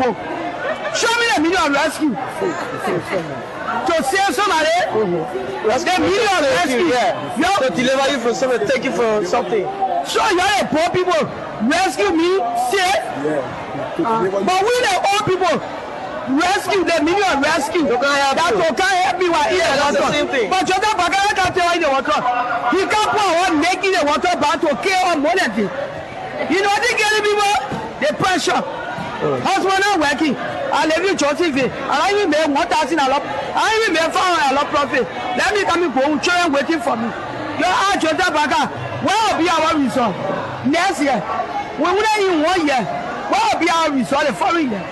people. Show me the meaning of rescue. To save somebody, the meaning of rescue. To deliver you from something, take you from something. So you're a poor people. Rescue me, save. But we the old people. Rescue, the meaning of rescue. That will can't help me while in the water. But you don't can't tell in the water. He can't put one making the water back to kill on money. You know they get people the pressure. Husband not working. I live in Joseph. I even made 1,000 a lot. I even made 400 a lot profit. Let me come and go. Children waiting for me. You are Jota Baga. What will be our result next year? We wouldn't even 1 year. What will be our result the following year?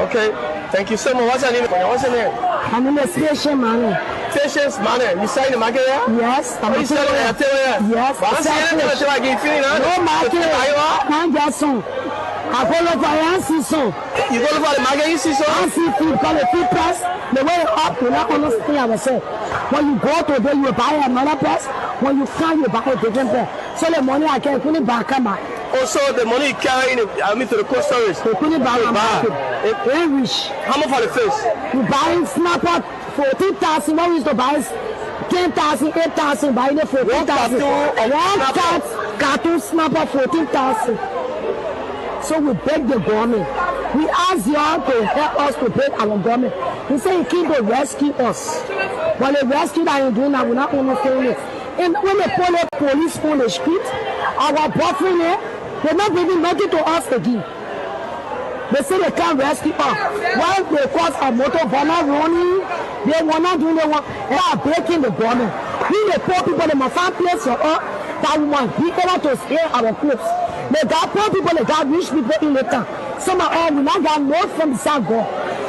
Okay. Thank you so much. What's your name? What's your name? My name is Patience Manor. Patience Manor. You selling the market here? Yes. I'm selling it here. Yes. I'm selling it here. No market. I'm just son. I go look for an season. You go look for the market in season? I see food, call it food price. The way up, you not understand ourselves. When you go to there, you buy another price. When you come, you buy a different price. So the money I can put it back on my. Also, the money you carry in, to the cold storage. They put it back on my. Very rich. How much for the face? You buy snapper 14,000. What we used to buy 10,000, 8,000. Buying it 14,000. One cartoon snapper 14,000. So we beg the government. We ask y'all to help us to beg our government. We say he came to rescue us. But the rescue that you're doing now, we're not understanding it. And when they pull the police on the street, our boyfriend here, they're not bringing nothing to us again. They say they can't rescue us. Why they cause a motor runner running, they were not doing the work. They are breaking the government. We the poor people, they must find place for us that we must be able to spare our clothes. They got poor people, they got rich people in the town. Some of all we not got notes from the South God.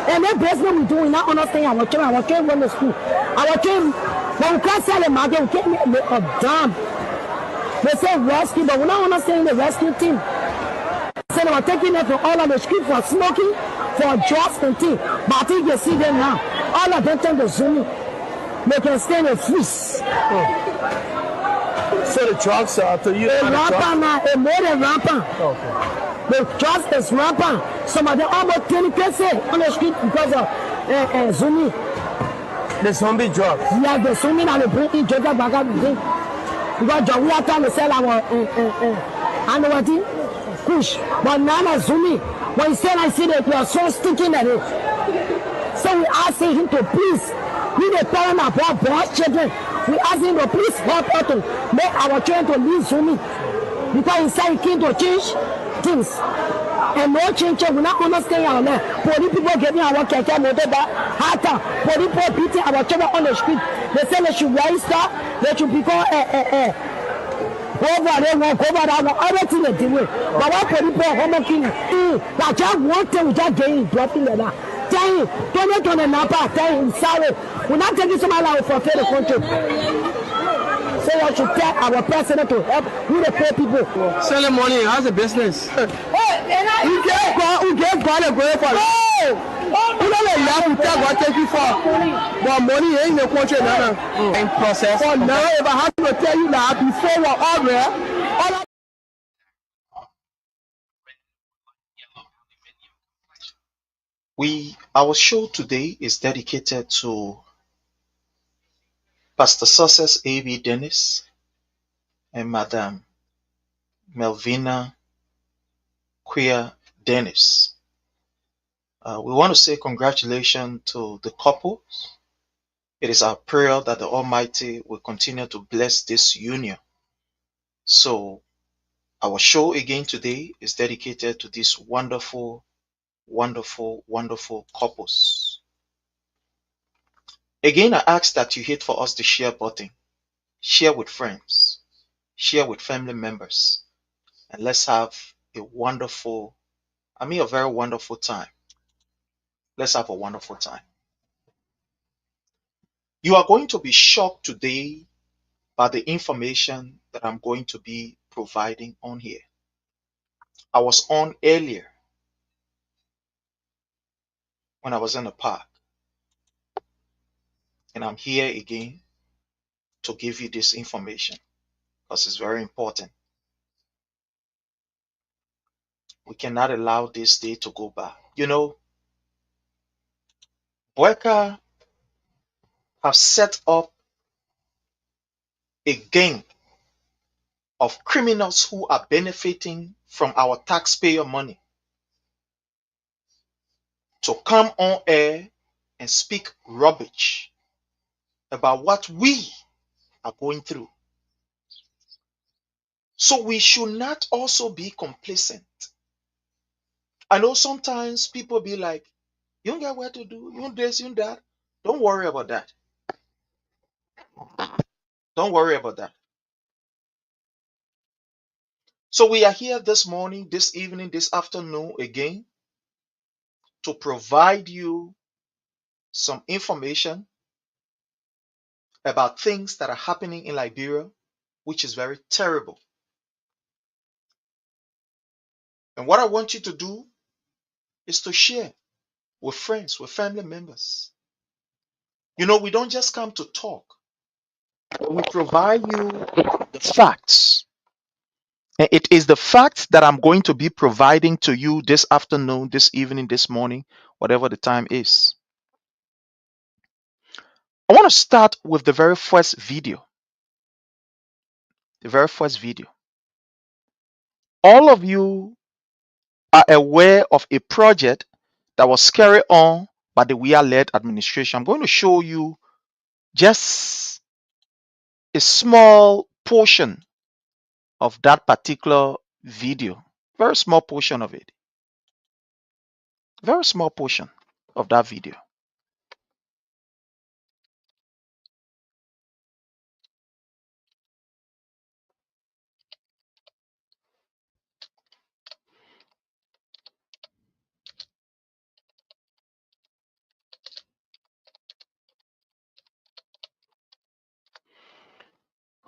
And that basically we do, we not understand our children run to school. Our children, when we can't sell the market, we can't make a damn. They say rescue, but we're not understanding the rescue team. So they were taking them from all of the street for smoking, for drugs and things. But I think you see them now. All of them turn to Zoom. They can stay in the freeze. So the drugs are to you? Rampant now, a more than rampant. Okay. The drugs is rampant. Some of them almost 20% on the street because of Zoom. The zombie drugs? Yeah, the Zoom and they bring in Jota Baga. Because we are trying to sell our Kush. But now Zoom, when he said I see that we are so sticking at it. So we ask him to please, we the parent of our boys children, we ask him to please help us to make our children to leave Zoom. Because he said he came to change things. And no change, we not understand our land. Police people getting our keke motor back, hata. Police people beating our children on the street. They say they should rise up, they should become over there, walk over that, everything they do. But what people are home king? That just one thing we just getting dropping like that. Tell him, don't let Napa, tell him, sorry. We're not taking somebody out for the country. So we should tell our president to help with the poor people. Selling money, how's the business? We get God a great for You don't let that what take you for. But money ain't in the country now. In process. For now, if I have to tell you that before we're all there, our show today is dedicated to Pastor Success A.B. Dennis and Madam Melvina Queer Dennis. We want to say congratulations to the couple. It is our prayer that the Almighty will continue to bless this union. So our show again today is dedicated to these wonderful, wonderful, wonderful couples. Again, I ask that you hit for us the share button. Share with friends. Share with family members. And let's have a very wonderful time. Let's have a wonderful time. You are going to be shocked today by the information that I'm going to be providing on here. I was on earlier when I was in the park. And I'm here again to give you this information because it's very important. We cannot allow this day to go by. You know, Boakai have set up a gang of criminals who are benefiting from our taxpayer money to come on air and speak rubbish about what we are going through. So we should not also be complacent. I know sometimes people be like, you don't get what to do, you don't this, you don't that. Don't worry about that. Don't worry about that. So we are here this morning, this evening, this afternoon again to provide you some information about things that are happening in Liberia, which is very terrible. And what I want you to do is to share with friends, with family members. You know, we don't just come to talk, but we provide you the facts. And it is the facts that I'm going to be providing to you this afternoon, this evening, this morning, whatever the time is. I want to start with the very first video. The very first video. All of you are aware of a project that was carried on by the Weah-led administration. I'm going to show you just a small portion of that particular video. Very small portion of it. Very small portion of that video.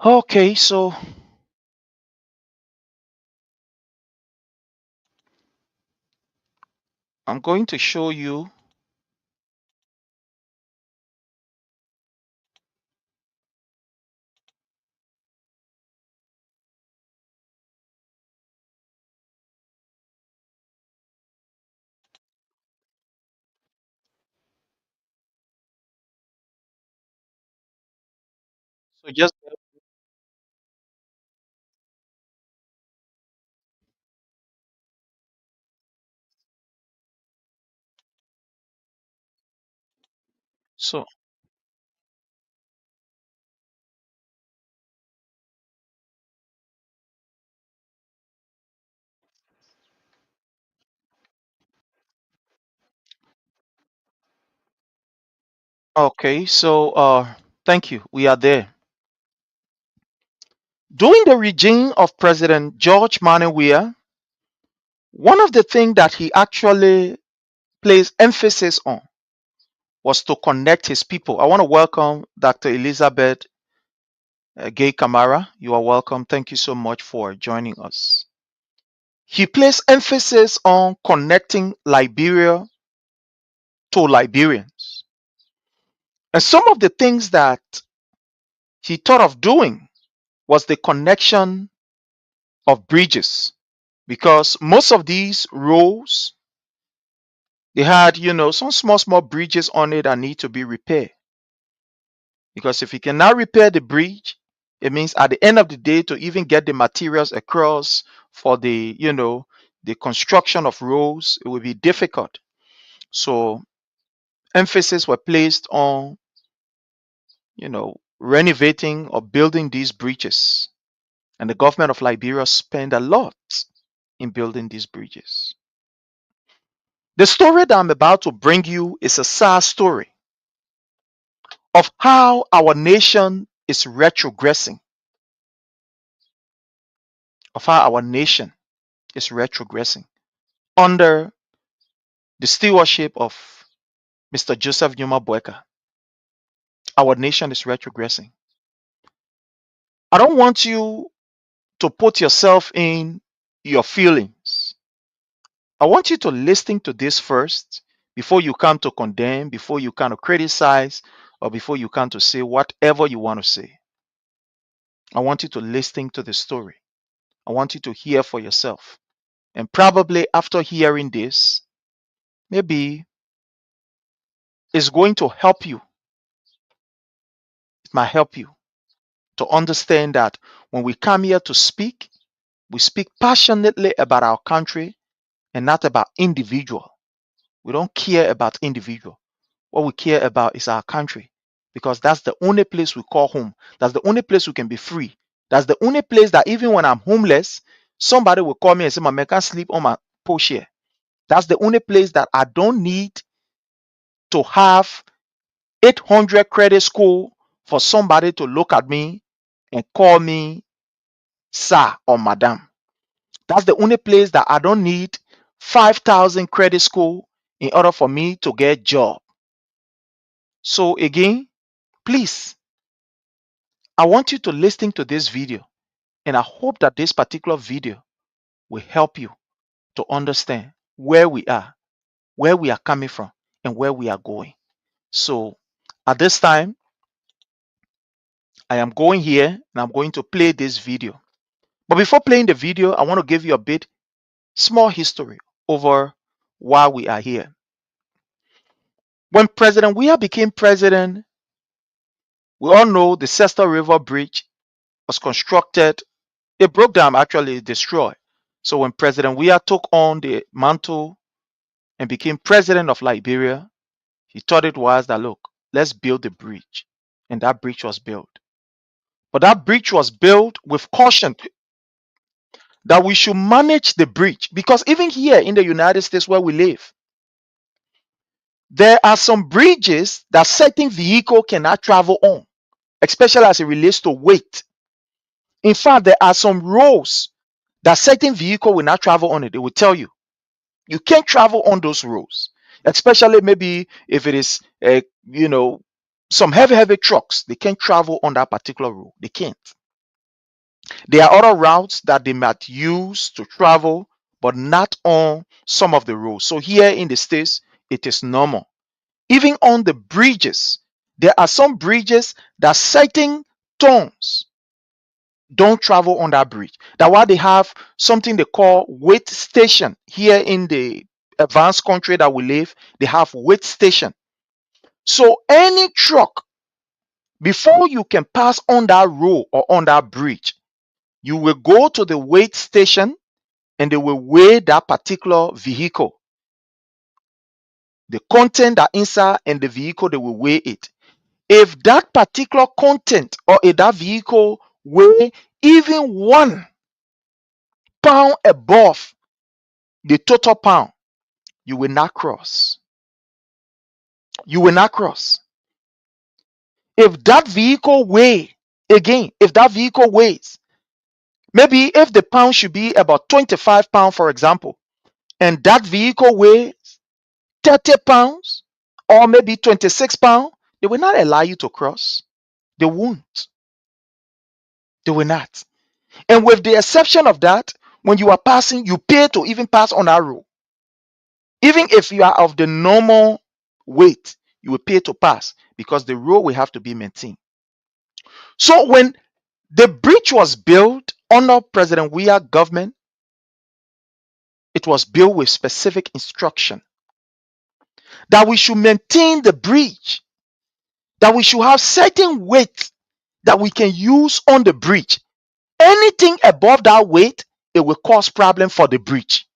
Okay, so I'm going to show you. So just so okay, so thank you. We are there. During the regime of President George Manneh Weah, one of the things that he actually placed emphasis on was to connect his people. I want to welcome Dr. Elizabeth Gay Kamara. You are welcome. Thank you so much for joining us. He placed emphasis on connecting Liberia to Liberians. And some of the things that he thought of doing was the connection of bridges, because most of these roads, they had, some small bridges on it that need to be repaired. Because if you cannot repair the bridge, it means at the end of the day, to even get the materials across for the construction of roads, it will be difficult. So emphasis were placed on, renovating or building these bridges. And the government of Liberia spent a lot in building these bridges. The story that I'm about to bring you is a sad story of how our nation is retrogressing. Of how our nation is retrogressing under the stewardship of Mr. Joseph Numa Boakai. Our nation is retrogressing. I don't want you to put yourself in your feelings. I want you to listen to this first before you come to condemn, before you kind of criticize, or before you come to say whatever you want to say. I want you to listen to the story. I want you to hear for yourself. And probably after hearing this, maybe it's going to help you. It might help you to understand that when we come here to speak, we speak passionately about our country and not about individual. We don't care about individual. What we care about is our country, because that's the only place we call home. That's the only place we can be free. That's the only place that even when I'm homeless, somebody will call me and say, "My man can't sleep on my push here." That's the only place that I don't need to have 800 credit score for somebody to look at me and call me sir or madam. That's the only place that I don't need 5,000 credit score in order for me to get job. So again, please, I want you to listen to this video, and I hope that this particular video will help you to understand where we are coming from, and where we are going. So at this time, I am going here and I'm going to play this video. But before playing the video, I want to give you a bit small history over why we are here. When President Weah became president, we all know the Sesta River Bridge was constructed. It broke down, actually destroyed. So when President Weah took on the mantle and became president of Liberia, he thought it was that, look, let's build the bridge. And that bridge was built. But that bridge was built with caution that we should manage the bridge, because even here in the United States where we live, there are some bridges that certain vehicle cannot travel on, especially as it relates to weight. In fact, there are some roads that certain vehicle will not travel on it. They will tell you you can't travel on those roads, especially maybe if it is some heavy trucks. They can't travel on that particular road. They can't. There are other routes that they might use to travel, but not on some of the roads. So here in the States, it is normal. Even on the bridges, there are some bridges that certain tons don't travel on that bridge. That's why they have something they call weight station. Here in the advanced country that we live, they have weight station. So any truck, before you can pass on that road or on that bridge, you will go to the weight station and they will weigh that particular vehicle. The content that inside and the vehicle, they will weigh it. If that particular content or if that vehicle weigh even 1 pound above the total pound, you will not cross. You will not cross. If that vehicle if that vehicle weighs, maybe if the pound should be about 25 pounds, for example, and that vehicle weighs 30 pounds or maybe 26 pounds, they will not allow you to cross. They won't. They will not. And with the exception of that, when you are passing, you pay to even pass on that road. Even if you are of the normal weight, you will pay to pass, because the road will have to be maintained. So when the bridge was built under President Weah government, it was built with specific instruction that we should maintain the bridge, that we should have certain weight that we can use on the bridge. Anything above that weight, it will cause problem for the bridge.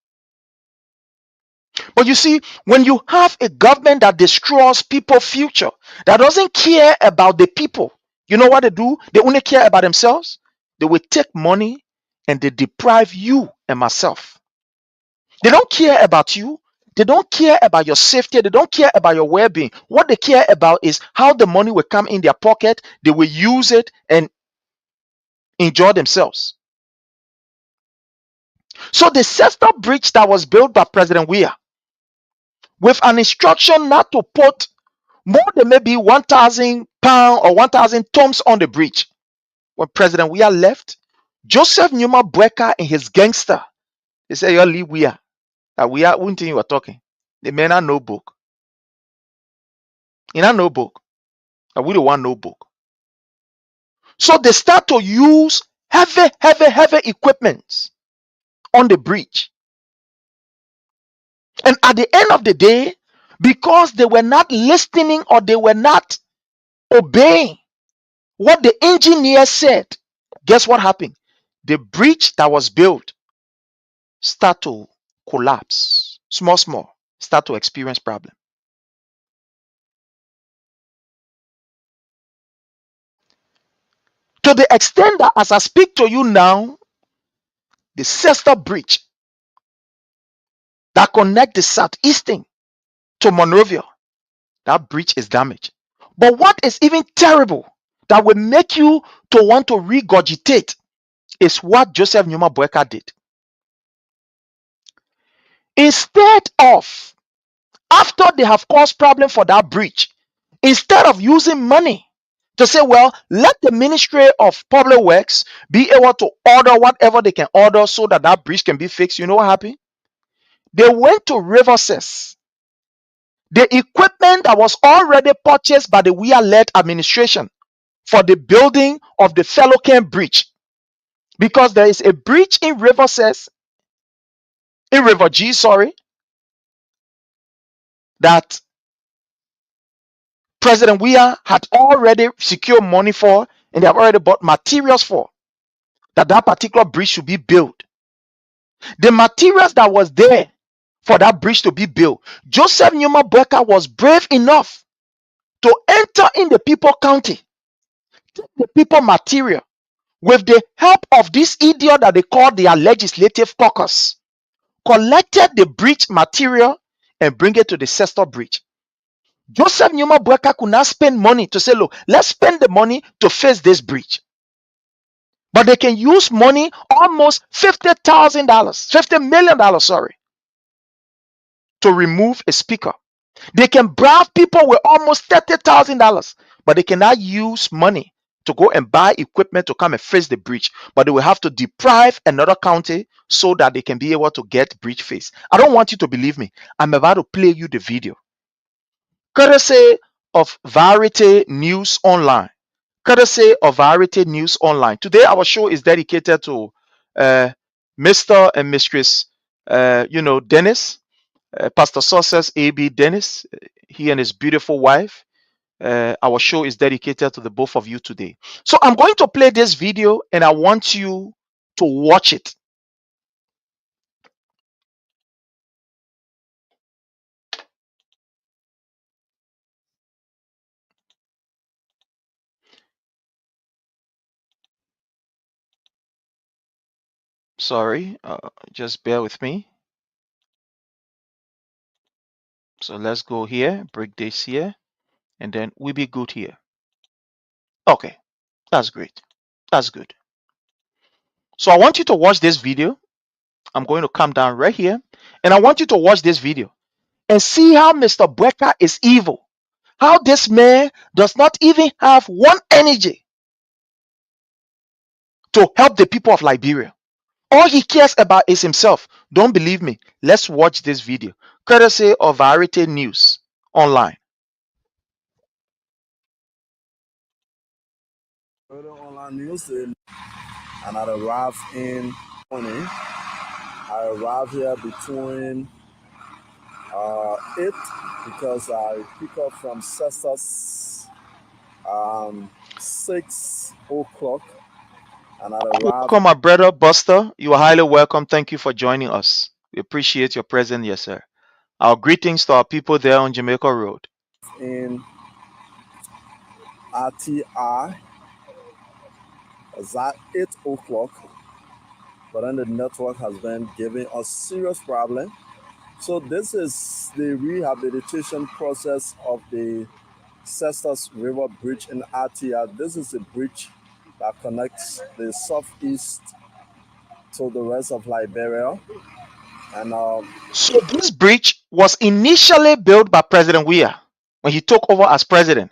But you see, when you have a government that destroys people's future, that doesn't care about the people, you know what they do? They only care about themselves. They will take money and they deprive you and myself. They don't care about you. They don't care about your safety. They don't care about your well-being. What they care about is how the money will come in their pocket. They will use it and enjoy themselves. So the Sesta Bridge that was built by President Weah, with an instruction not to put more than maybe 1,000 pounds or 1,000 tons on the bridge. When President Weah left, Joseph Numa Boakai and his gangster, they said, "You leave Weah. Weah, wouldn't think you were talking. The man had no book. In a notebook. We don't want no book." So they start to use heavy equipment on the bridge. And at the end of the day, because they were not listening or they were not obeying what the engineer said, guess what happened? The bridge that was built start to collapse. Small, start to experience problem. To the extent that as I speak to you now, the sister bridge that connect the southeastern to Monrovia, that bridge is damaged. But what is even terrible that will make you to want to regurgitate is what Joseph Numa Boakai did. Instead of, after they have caused problem for that bridge, instead of using money to say, well, let the Ministry of Public Works be able to order whatever they can order so that that bridge can be fixed, you know what happened? They went to Riverses. The equipment that was already purchased by the Weah-led administration for the building of the Fellow-Camp Bridge, because there is a bridge in Riverses, in River G, that President Weah had already secured money for, and they have already bought materials for, that particular bridge should be built. The materials that was there for that bridge to be built, Joseph Numa Boakai was brave enough to enter in the people county, take the people material with the help of this idiot that they call their legislative caucus, collected the bridge material and bring it to the sister bridge. Joseph Numa Boakai could not spend money to say, look, let's spend the money to fix this bridge. But they can use money, almost $50,000, $50 million, to remove a speaker. They can bribe people with almost $30,000, but they cannot use money to go and buy equipment to come and fix the bridge. But they will have to deprive another county so that they can be able to get bridge fixed. I don't want you to believe me. I'm about to play you the video. Courtesy of Variety News Online. Courtesy of Variety News Online. Today, our show is dedicated to Mr. and Mistress, Dennis, Pastor Success A.B. Dennis, he and his beautiful wife. Our show is dedicated to the both of you today. So I'm going to play this video and I want you to watch it. Sorry, just bear with me. So let's go here, break this here, and then we'll be good here. Okay, that's great. That's good. So I want you to watch this video. I'm going to come down right here, and I want you to watch this video and see how Mr. Boakai is evil. How this man does not even have one energy to help the people of Liberia. All he cares about is himself. Don't believe me? Let's watch this video. Courtesy of Variety News Online. Online news, and I arrived in morning. I arrived here between 8 because I pick up from Cestus 6 o'clock, and I arrived. Welcome, my brother Buster. You are highly welcome. Thank you for joining us. We appreciate your presence, yes, sir. Our greetings to our people there on Jamaica Road. In RTI at 8 o'clock, but then the network has been giving us serious problem. So this is the rehabilitation process of the Cestus River Bridge in RTI. This is a bridge that connects the southeast to the rest of Liberia. And so this bridge was initially built by President Weah when he took over as president.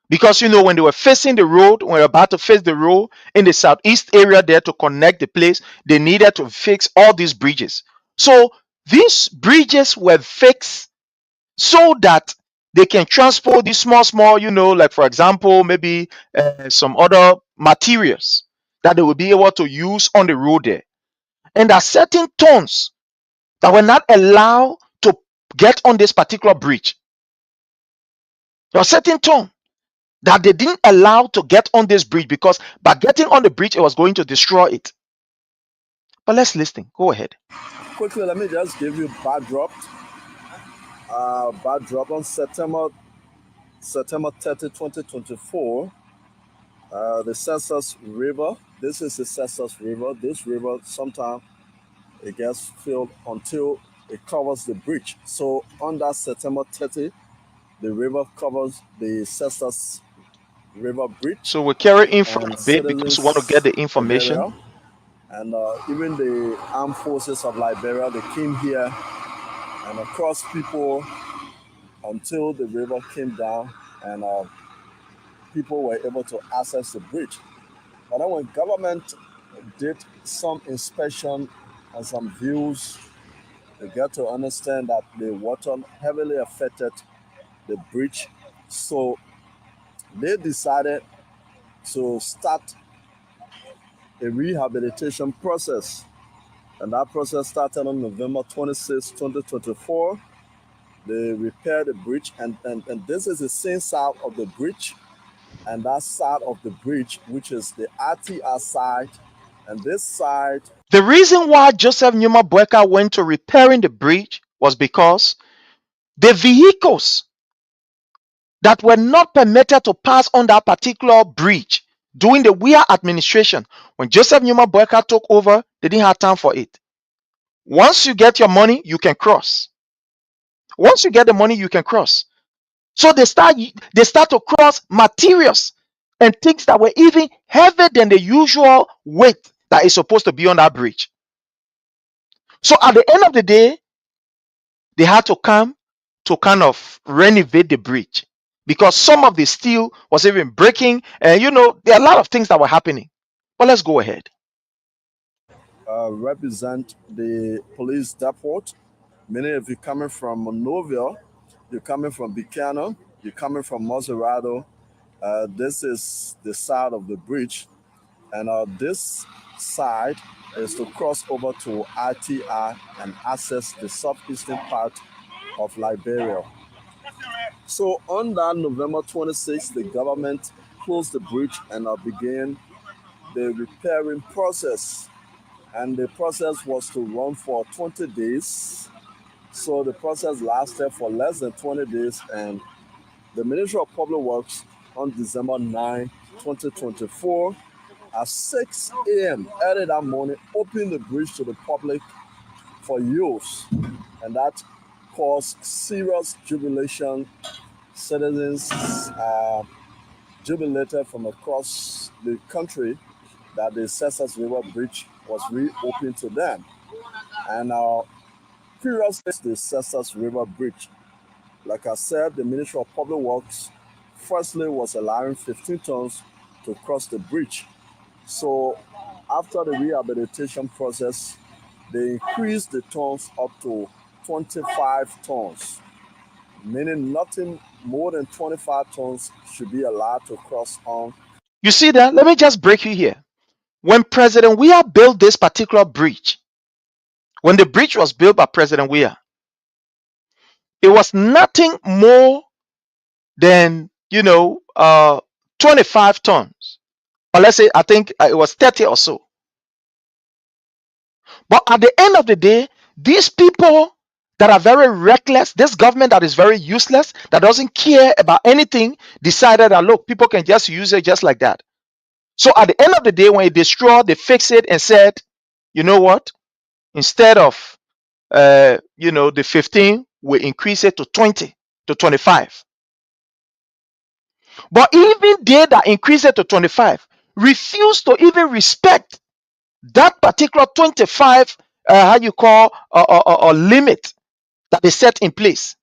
Because when they were facing the road, when they were about to face the road in the southeast area there to connect the place, they needed to fix all these bridges. So these bridges were fixed so that they can transport these small, like for example, maybe some other materials that they will be able to use on the road there. And at certain tons that were not allowed to get on this particular bridge. There was certain tone that they didn't allow to get on this bridge because by getting on the bridge, it was going to destroy it. But let's listen. Go ahead. Quickly, let me just give you backdrop. Backdrop on September 30, 2024. The Cessus River. This is the Cessus River. This river, sometimes it gets filled until it covers the bridge. So on that September 30, the river covers the Cessus River Bridge. So we carry info and a bit because we want to get the information. Liberia, and even the armed forces of Liberia, they came here and across people until the river came down and people were able to access the bridge. But then when government did some inspection and some views, they got to understand that the water heavily affected the bridge. So they decided to start a rehabilitation process. And that process started on November 26, 2024. They repaired the bridge, and this is the same side of the bridge, and that side of the bridge, which is the RTR side, and this side. The reason why Joseph Numa Boakai went to repairing the bridge was because the vehicles that were not permitted to pass on that particular bridge during the Weah administration, when Joseph Numa Boakai took over, they didn't have time for it. Once you get your money, you can cross. Once you get the money, you can cross. So they start to cross materials and things that were even heavier than the usual weight that is supposed to be on that bridge. So at the end of the day, they had to come to kind of renovate the bridge because some of the steel was even breaking, and there are a lot of things that were happening. But let's go ahead. Represent the police depot. Many of you coming from Monrovia, you're coming from Buchanan, you're coming from Maserado. This is the side of the bridge, and this side is to cross over to RTR and access the southeastern part of Liberia. So on that November 26th, the government closed the bridge and began the repairing process. And the process was to run for 20 days. So the process lasted for less than 20 days, and the Ministry of Public Works on December 9, 2024, at 6 a.m. early that morning, opened the bridge to the public for use. And that caused serious jubilation. Citizens jubilated from across the country that the Cessus River Bridge was reopened to them. And previously, the Cessus River Bridge, like I said, the Ministry of Public Works firstly was allowing 15 tons to cross the bridge. So after the rehabilitation process, they increased the tons up to 25 tons, meaning nothing more than 25 tons should be allowed to cross on. You see that? Let me just break you here. When President Weah built this particular bridge, when the bridge was built by President Weah, it was nothing more than 25 tons, or let's say I think it was 30 or so. But at the end of the day, these people that are very reckless, this government that is very useless, that doesn't care about anything, decided that look, people can just use it just like that. So at the end of the day, when it destroyed, they fixed it and said, you know what? Instead of the 15, we increase it to 20 to 25. But even they that increase it to 25 refuse to even respect that particular 25 limit that they set in place.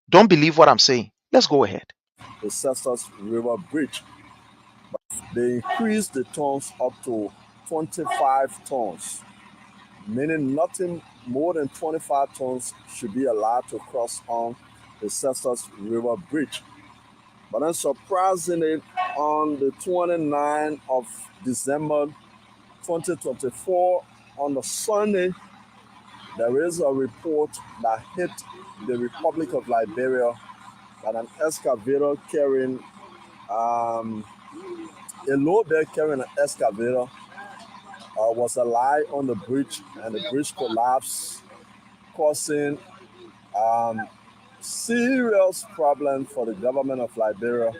Don't believe what I'm saying. Let's go ahead. The Cessus River Bridge, they increased the tons up to 25 tons, meaning nothing more than 25 tons should be allowed to cross on the Cessus River Bridge. But then surprisingly, on the 29th of December 2024, on the Sunday, There is a report that hit the Republic of Liberia that an excavator carrying a loader carrying an excavator was alive on the bridge, and the bridge collapsed, causing serious problem for the government of Liberia.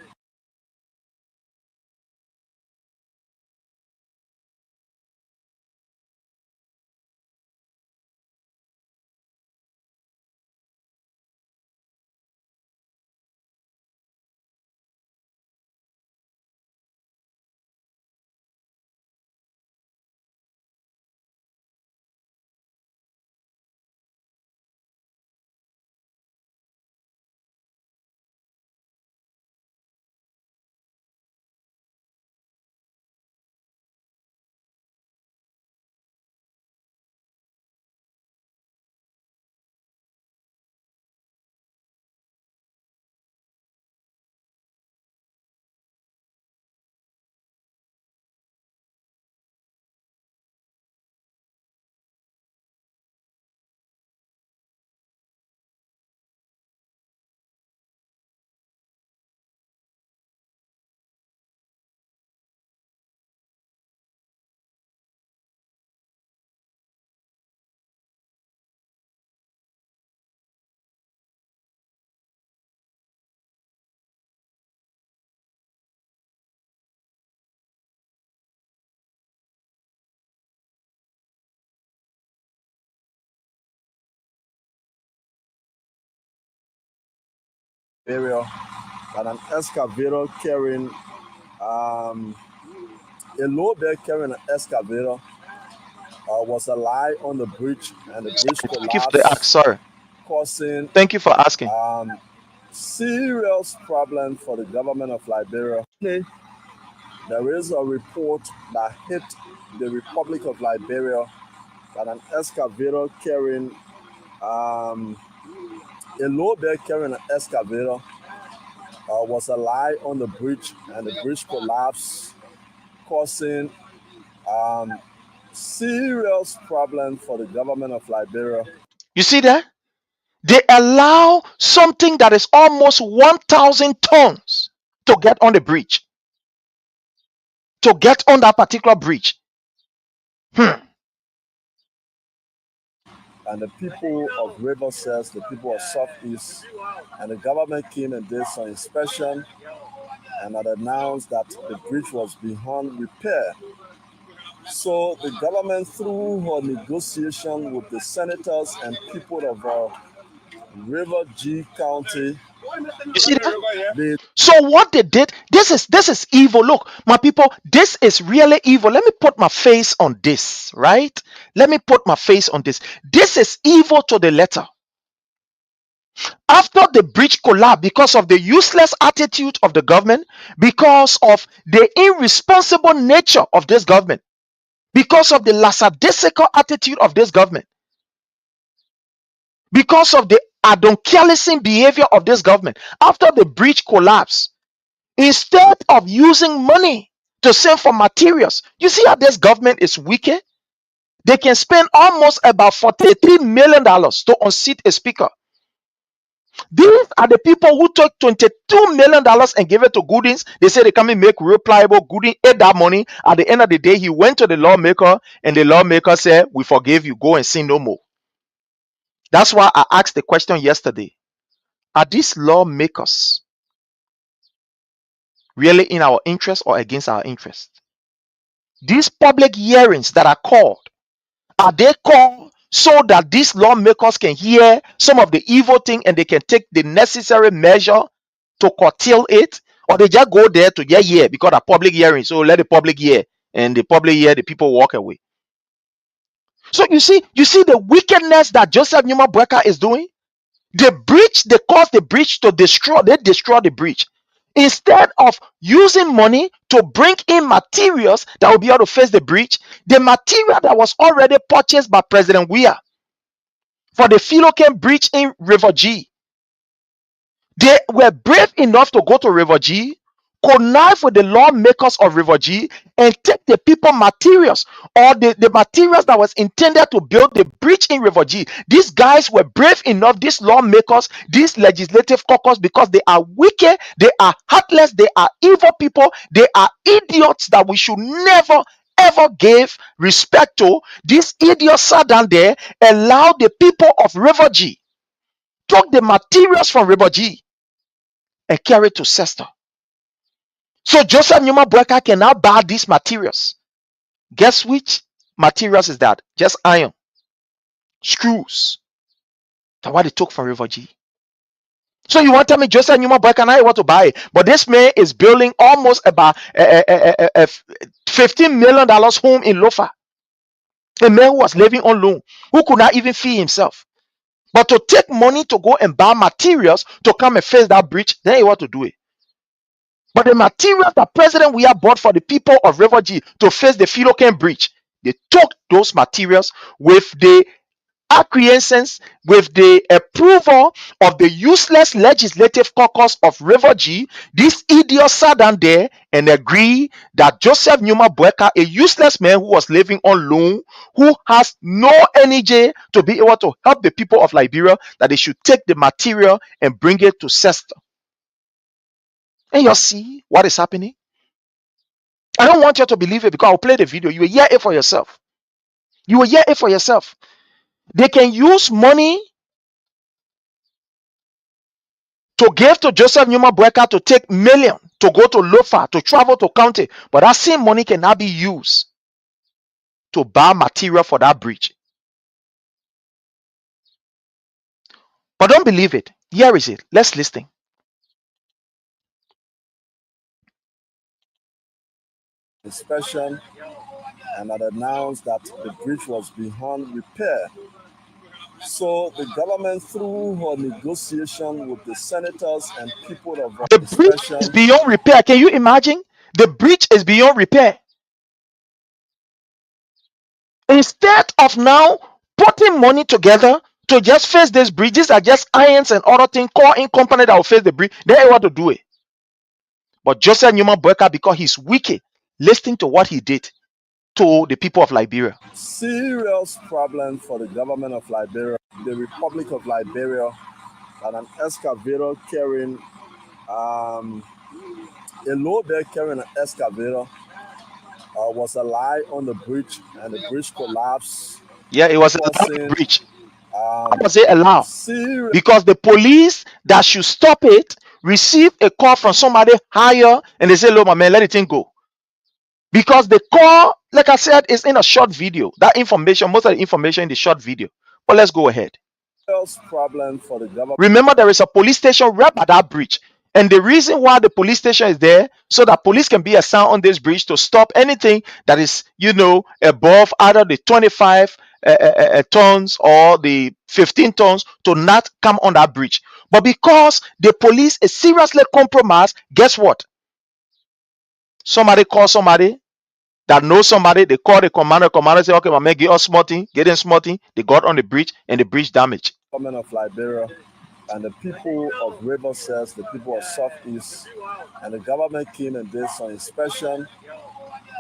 Area that an excavator carrying a loader carrying an excavator was alive on the bridge, and the bridge Thank you for the ask. collapsed, Sorry. causing Thank you for asking. serious problem for the government of Liberia. There is a report that hit the Republic of Liberia that an excavator carrying a loader carrying an excavator was alive on the bridge, and the bridge collapsed, causing serious problem for the government of Liberia. You see that? They allow something that is almost 1,000 tons to get on the bridge, to get on that particular bridge. And the people of River Cells, the people of Southeast, and the government came and did some inspection and had announced that the bridge was beyond repair. So the government, through her negotiation with the senators and people of River G County, You see that? they So what they did, this is evil. Look, my people, this is really evil. Let me put my face on this, right? Let me put my face on this. This is evil to the letter. After the bridge collapsed, because of the useless attitude of the government, because of the irresponsible nature of this government, because of the lackadaisical attitude of this government, because of the adonkelism behavior of this government, after the bridge collapsed, instead of using money to send for materials, you see how this government is wicked? They can spend almost about $43 million to unseat a speaker. These are the people who took $22 million and gave it to Goodings. They say they come and make real pliable. Gooding ate that money. At the end of the day, he went to the lawmaker, and the lawmaker said, "We forgive you. Go and sin no more." That's why I asked the question yesterday. Are these lawmakers really in our interest or against our interest? These public hearings that are called, are they called so that these lawmakers can hear some of the evil thing and they can take the necessary measure to curtail it? Or they just go there to get hear because of public hearing? So let the public hear, and the public hear, the people walk away. So you see the wickedness that Joseph Numa Boakai is doing? The bridge, they cause the bridge to destroy, they destroy the bridge. Instead of using money to bring in materials that will be able to face the bridge, the material that was already purchased by President Weah for the Philoken Bridge in River G, they were brave enough to go to River G, connive with the lawmakers of River G and take the people materials or the materials that was intended to build the bridge in River G. These guys were brave enough, these lawmakers, these legislative caucus, because they are wicked, they are heartless, they are evil people, they are idiots that we should never ever give respect to. These idiots sat down there, allowed the people of River G, took the materials from River G and carried to Cester. So Joseph Numa Boakai can now buy these materials. Guess which materials is that? Just iron, screws. That's what they took from River G. So you want to tell me Joseph Numa Boakai now want to buy it, but this man is building almost about $15 million home in Lofa. A man who was living on loan, who could not even feed himself. But to take money to go and buy materials to come and face that bridge, then he want to do it. But the materials that President we have bought for the people of River G to face the Philoken Bridge, they took those materials with the acquiescence, with the approval of the useless legislative caucus of River G. These idiots sat down there and agreed that Joseph Numa Boakai, a useless man who was living on loan, who has no energy to be able to help the people of Liberia, that they should take the material and bring it to Cester. And you see what is happening. I don't want you to believe it because I'll play the video. You will hear it for yourself. You will hear it for yourself. They can use money to give to Joseph Numa Boakai to take million to go to Lofa, to travel to county. But that same money cannot be used to buy material for that bridge. But don't believe it. Here is it. Let's listen. Inspection and had announced that the bridge was beyond repair. So the government, through her negotiation with the senators and people of the bridge is beyond repair. Can you imagine? The bridge is beyond repair. Instead of now putting money together to just face these bridges, are just irons and other things, call in company that will face the bridge, they want to do it. But Joseph Numa Boakai, because he's wicked, listening to what he did to the people of Liberia. Serious problem for the government of Liberia, the Republic of Liberia, and an excavator carrying a load there carrying an excavator was a lie on the bridge, and the bridge collapsed. Yeah, it was a bridge. How was it allowed? Because the police that should stop it received a call from somebody higher, and they say, "Look, my man, let the thing go." Because the call, like I said, is in a short video. That information, most of the information in the short video. But let's go ahead. Problem for the government. Remember, there is a police station right by that bridge. And the reason why the police station is there, so that police can be assigned on this bridge to stop anything that is, above either the 25 tons or the 15 tons to not come on that bridge. But because the police is seriously compromised, guess what? Somebody call somebody that knows somebody, they call the commander say, "Okay, my man, get us smarting, get in smarting." They got on the bridge and the bridge damaged. Government of Liberia and the people of River Says, the people of Southeast, and the government came and did some inspection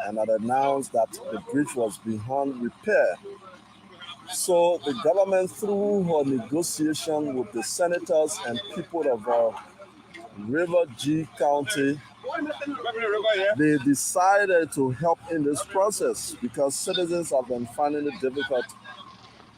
and had announced that the bridge was beyond repair. So the government, through her negotiation with the senators and people of River G County, they decided to help in this process because citizens have been finding it difficult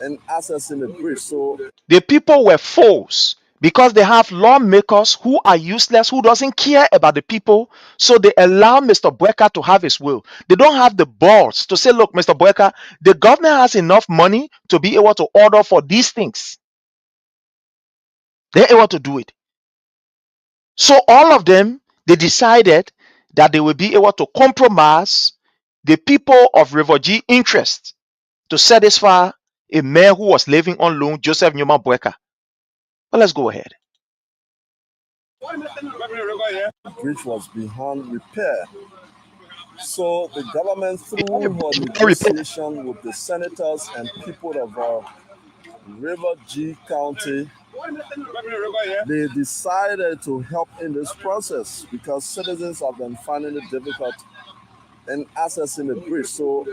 in accessing the bridge. So the people were forced because they have lawmakers who are useless, who doesn't care about the people. So they allow Mr. Boakai to have his will. They don't have the balls to say, "Look, Mr. Boakai, the government has enough money to be able to order for these things." They're able to do it. So all of them, they decided that they will be able to compromise the people of River G interest to satisfy a man who was living on loan, Joseph Numa Boakai. Well, let's go ahead. The bridge was beyond repair. So the government, through her negotiation with the senators and people of River G County, they decided to help in this process because citizens have been finding it difficult in accessing the bridge. So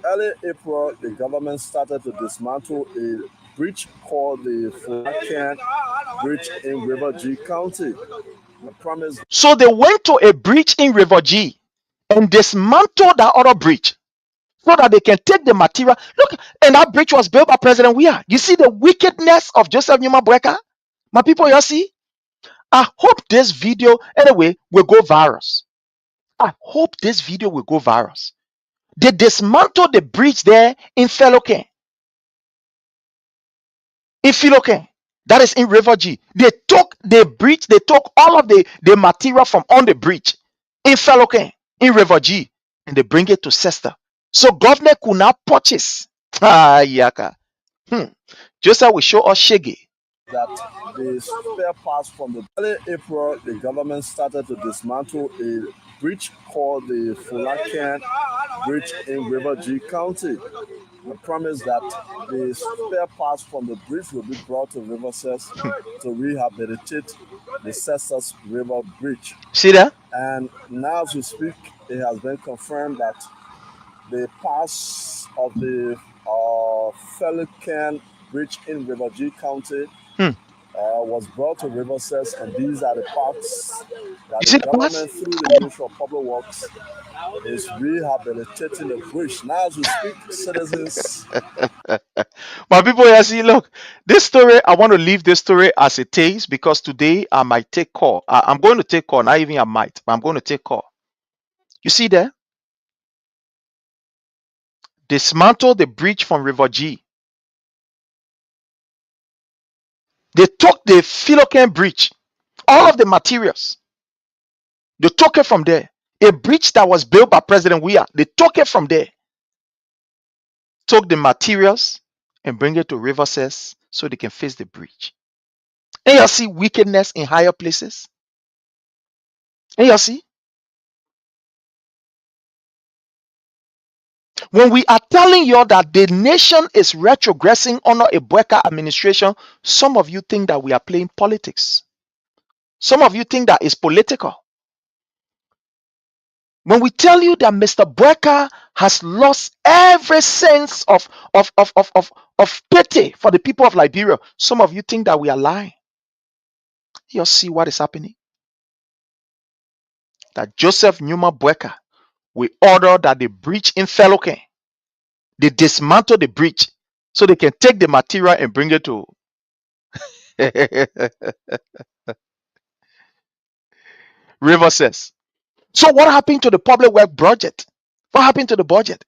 early April, the government started to dismantle a bridge called the Flacan Bridge in River G County. The promise. So they went to a bridge in River G and dismantled that other bridge so that they can take the material. Look, and that bridge was built by President Weah. You see the wickedness of Joseph Numa Boakai? My people, you see? I hope this video, anyway, will go viral. I hope this video will go viral. They dismantled the bridge there in Filoken. In Filoken. That is in River G. They took the bridge, they took all of the material from on the bridge in Filoken, in River G, and they bring it to Cester. So government could not purchase. Ah, yaka. Joseph will show us Shege. That the spare parts from the early April, the government started to dismantle a bridge called the Fulakan Bridge in River G County. The promise that the spare parts from the bridge will be brought to River Cess to rehabilitate the Cessus River Bridge. See that? And now as we speak, it has been confirmed that the parts of the Felican Bridge in River G County was brought to River Cess, and these are the parts that the government through the Ministry of Public Works is rehabilitating the bridge. Now as we speak, citizens. My people, you see, look, this story, I want to leave this story as it is because today I might take call. I'm going to take call, not even I might, but I'm going to take call. You see there? Dismantle the bridge from River G. They took the Filoken bridge, all of the materials. They took it from there. A bridge that was built by President Weah. They took it from there. Took the materials and bring it to River Cess so they can fix the bridge. And you see wickedness in higher places. And you see, when we are telling you that the nation is retrogressing under a Boakai administration, some of you think that we are playing politics. Some of you think that it's political. When we tell you that Mr. Boakai has lost every sense of pity for the people of Liberia, some of you think that we are lying. You see what is happening? That Joseph Numa Boakai will order that the bridge in Filoken, they dismantle the bridge so they can take the material and bring it to River Cess. So what happened to the public work budget? What happened to the budget?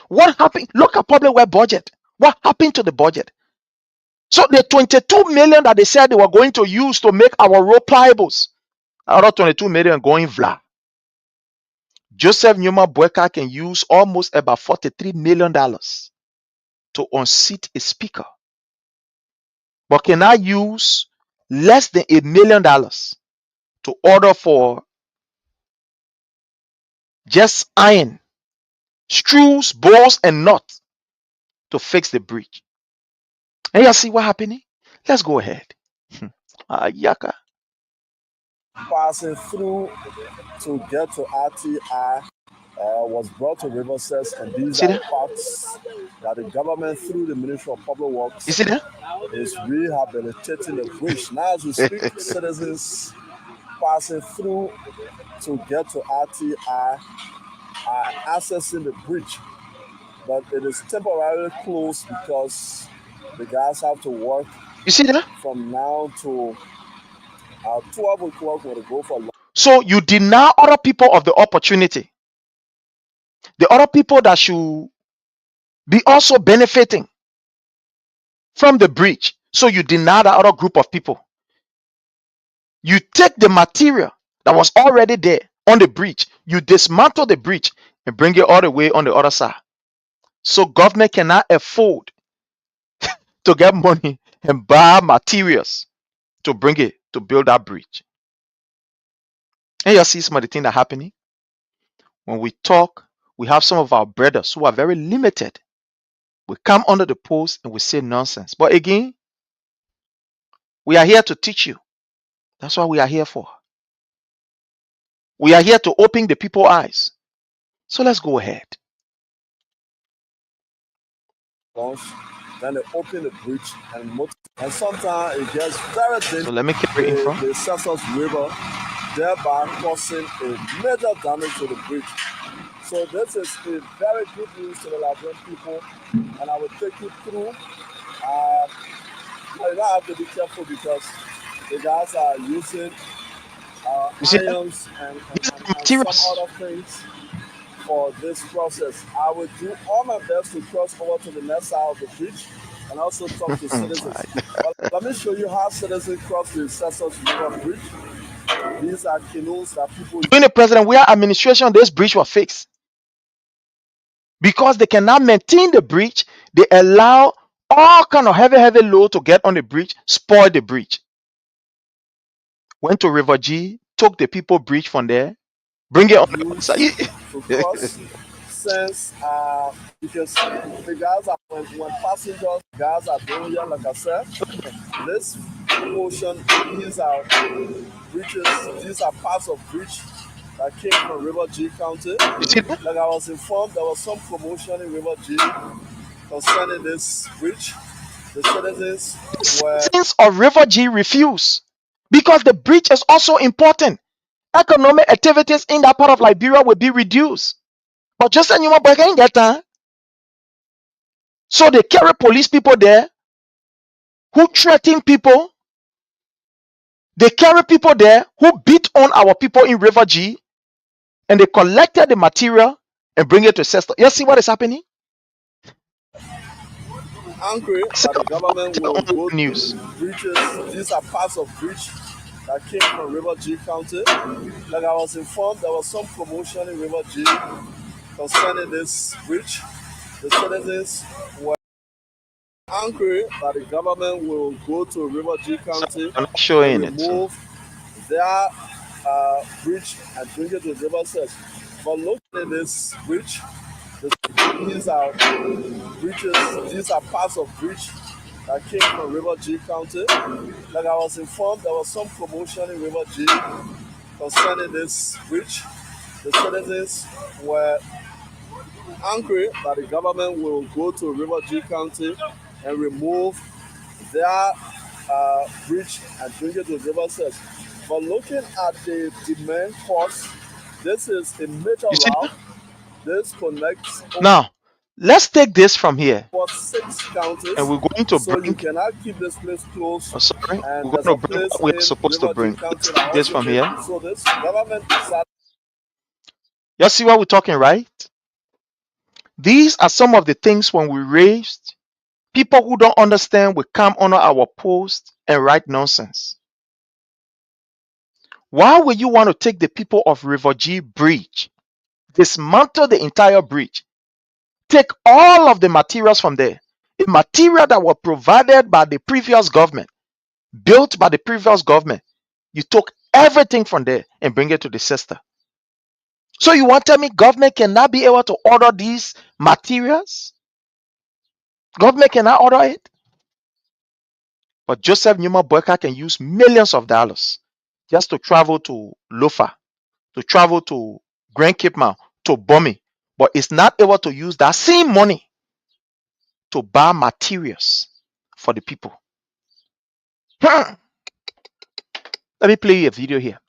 What happened? Look at public work budget. What happened to the budget? So the 22 million that they said they were going to use to make our road pliables, another 22 million going vla. Joseph Numa Boakai can use almost about $43 million to unseat a speaker, but can I use less than $1 million to order for just iron, screws, bolts, and nuts to fix the bridge. And you see what happening? Let's go ahead. Yaka. Passing through to get to RTI was brought to River Cess, and these are parts that the government through the Ministry of Public Works is rehabilitating the bridge. Now as we speak, citizens passing through to get to RTI are accessing the bridge, but it is temporarily closed because the guys have to work. You see that? From now to 12 o'clock when they go for lunch. So you deny other people of the opportunity. The other people that should be also benefiting from the bridge. So you deny the other group of people. You take the material that was already there on the bridge, you dismantle the bridge and bring it all the way on the other side. So government cannot afford to get money and buy materials to bring it to build that bridge. And you see some of the things that are happening. When we talk, we have some of our brothers who are very limited. We come under the post and we say nonsense. But again, We are here to teach you. That's what we are here for. We are here to open the people's eyes. So let's go ahead. Then they open the breach and sometimes it gets very dangerous. So let me carry in front. The Cessus River, thereby causing a major damage to the breach. So this is a very good news to the Liberian people, and I will take you through. You don't have to be careful because the guys are using ions and some other things for this process. I will do all my best to cross over to the next side of the bridge and also talk to citizens. But let me show you how citizens cross the Cessus River Bridge. These are canoes that people during the president, where administration, this bridge was fixed. Because they cannot maintain the bridge, they allow all kind of heavy load to get on the bridge, spoil the bridge. Went to River G, took the people bridge from there, bring it on the other side. to cross. Since you can see the guys are when passengers guys are doing here, like I said, this portion, these are bridges, these are parts of bridge that came from River G County. Like I was informed, there was some promotion in River G concerning this bridge. The citizens of River G refuse because the bridge is also important. Economic activities in that part of Liberia will be reduced. But just a new Boakai get time. So they carry police people there who threaten people. They carry people there who beat on our people in River G, and they collected the material and bring it to Cestus. You see what is happening? Angry that the government will go news. Bridges. These are parts of bridge that came from River G County. Like I was informed, there was some promotion in River G concerning this bridge. The citizens were angry that the government will go to River G County I'm not showing and remove their bridge and bring it to River Cestus. But look at this bridge. These are bridges, these are parts of bridge that came from River G County. Like I was informed, there was some promotion in River G concerning this bridge. The citizens were angry that the government will go to River G County and remove their bridge and bring it to River Cestus. But looking at the demand cost, this is a major route. This connects. Now, let's take this from here. 6 counties. And we're going to bring. You cannot keep this place closed. Oh, sorry. We're going to bring what we're supposed to bring. Let's take this from here. So this government decided. You see what we're talking, right? These are some of the things when we raised. People who don't understand will come under our post and write nonsense. Why would you want to take the people of River G Bridge, dismantle the entire bridge, take all of the materials from there, a material that was provided by the previous government, built by the previous government? You took everything from there and bring it to the sister. So you want to tell me government cannot be able to order these materials? Government cannot order it? But Joseph Newman Boakai can use millions of dollars just to travel to Lofa, to travel to Grand Cape Mount, to Bomi, but it's not able to use that same money to buy materials for the people. Let me play you a video here.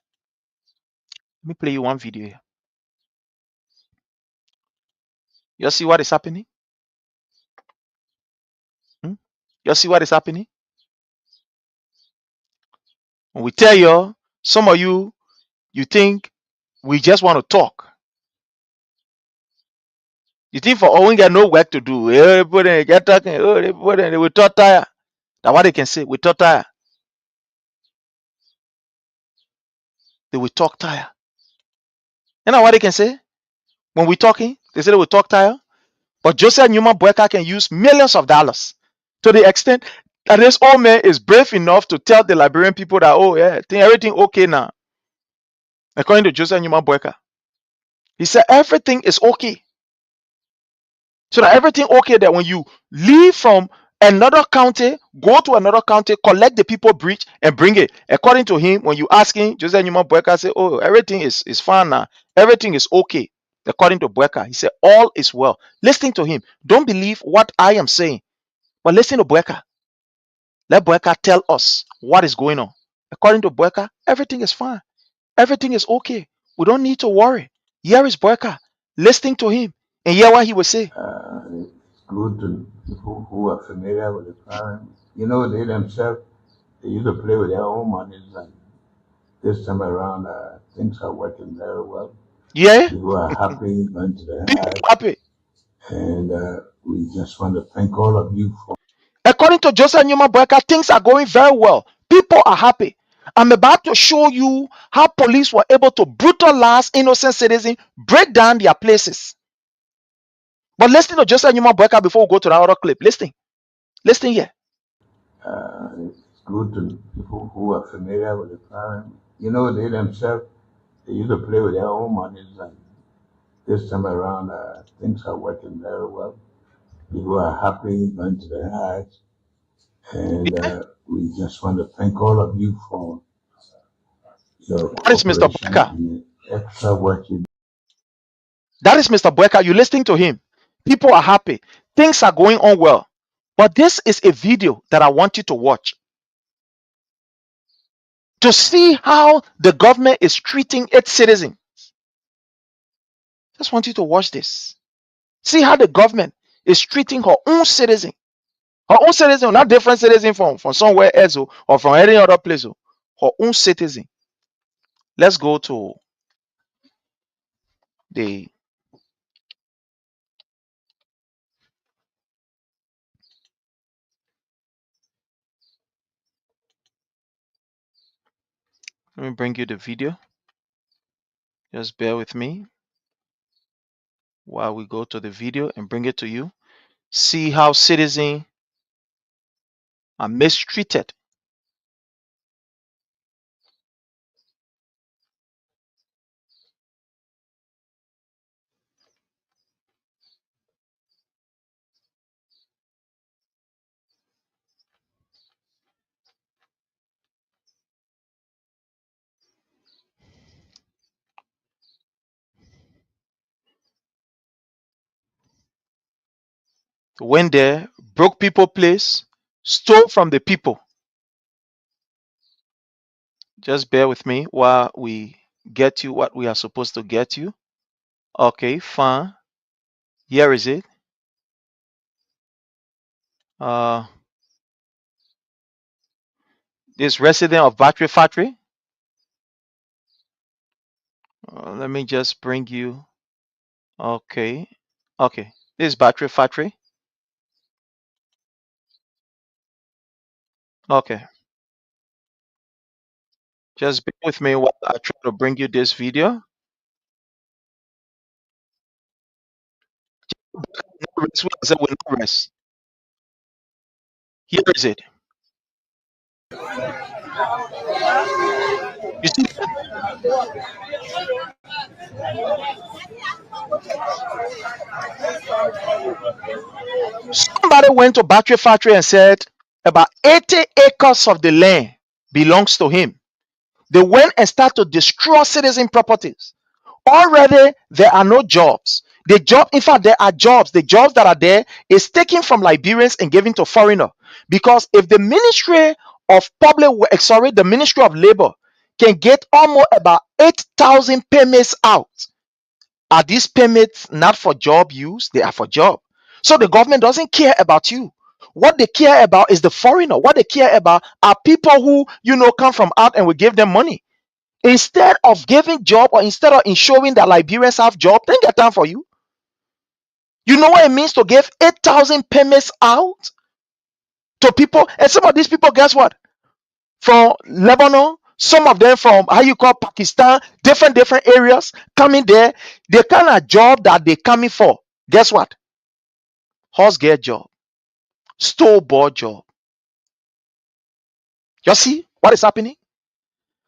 Let me play you one video here. You see what is happening? You see what is happening? When we tell you, some of you think we just want to talk. You think for all we got no work to do. Everybody get talking. Everybody they will talk tire. That's what they can say. We talk tire. They will talk tire. You know what they can say? When we talking, they say they will talk tire. But Joseph Newman Boakai can use millions of dollars to the extent that this old man is brave enough to tell the Liberian people that, oh yeah, think everything okay now. According to Joseph Newman Boakai, he said everything is okay. So that everything okay that when you leave from another county, go to another county, collect the people breach and bring it. According to him, when you ask him, Jose Numa Boakai say, oh, everything is fine now. Everything is okay. According to Boakai, he said, all is well. Listen to him. Don't believe what I am saying, but listen to Boakai. Let Boakai tell us what is going on. According to Boakai, everything is fine. Everything is okay. We don't need to worry. Here is Boakai. Listening to him and hear what he will say. It's good to people who are familiar with the crime. You know, they themselves, they used to play with their own money. And this time around, things are working very well. Yeah, People are happy, going to the people high. happy. And we just want to thank all of you for. According to Joseph Newman Boyka, things are going very well. People are happy. I'm about to show you how police were able to brutalize innocent citizens, break down their places. But listen to Joseph Newman Boyka before we go to the other clip. Listen here. It's good to people who are familiar with the crime. You know, they themselves, they used to play with their own money. And this time around, things are working very well. People are happy, going to the heights. And we just want to thank all of you for your That is Mr. cooperation Boyka. and the extra work you do. That is Mr. Boyka. You listening to him. People are happy. Things are going on well. But this is a video that I want you to watch to see how the government is treating its citizens. Just want you to watch this. See how the government is treating her own citizen. Her own citizen, not different citizen from somewhere else or from any other place. Her own citizen. Let's go to the let me bring you the video. Just bear with me while we go to the video and bring it to you. See how citizens are mistreated. Went there, broke people place, stole from the people. Just bear with me while we get you what we are supposed to get you. Okay, fine. Here is it. Uh, this resident of Battery Factory. Let me just bring you. Okay, okay. This Battery Factory. Okay, just bear with me while I try to bring you this video. No rest, we said with no rest. Here is it. You see, somebody went to Battery Factory and said about 80 acres of the land belongs to him. They went and started to destroy citizen properties. Already there are no jobs. In fact, there are jobs. The jobs that are there is taken from Liberians and given to foreigner. Because if the Ministry of the Ministry of Labor can get almost about 8,000 permits out, are these permits not for job use? They are for job. So the government doesn't care about you. What they care about is the foreigner. What they care about are people who come from out and we give them money. Instead of giving job or instead of ensuring that Liberians have job, they get time for you. You know what it means to give 8,000 permits out to people? And some of these people, guess what? From Lebanon, some of them from how you call Pakistan, different areas coming there. The kind of job that they coming for, guess what? Horse get job, store-bought job. You see what is happening?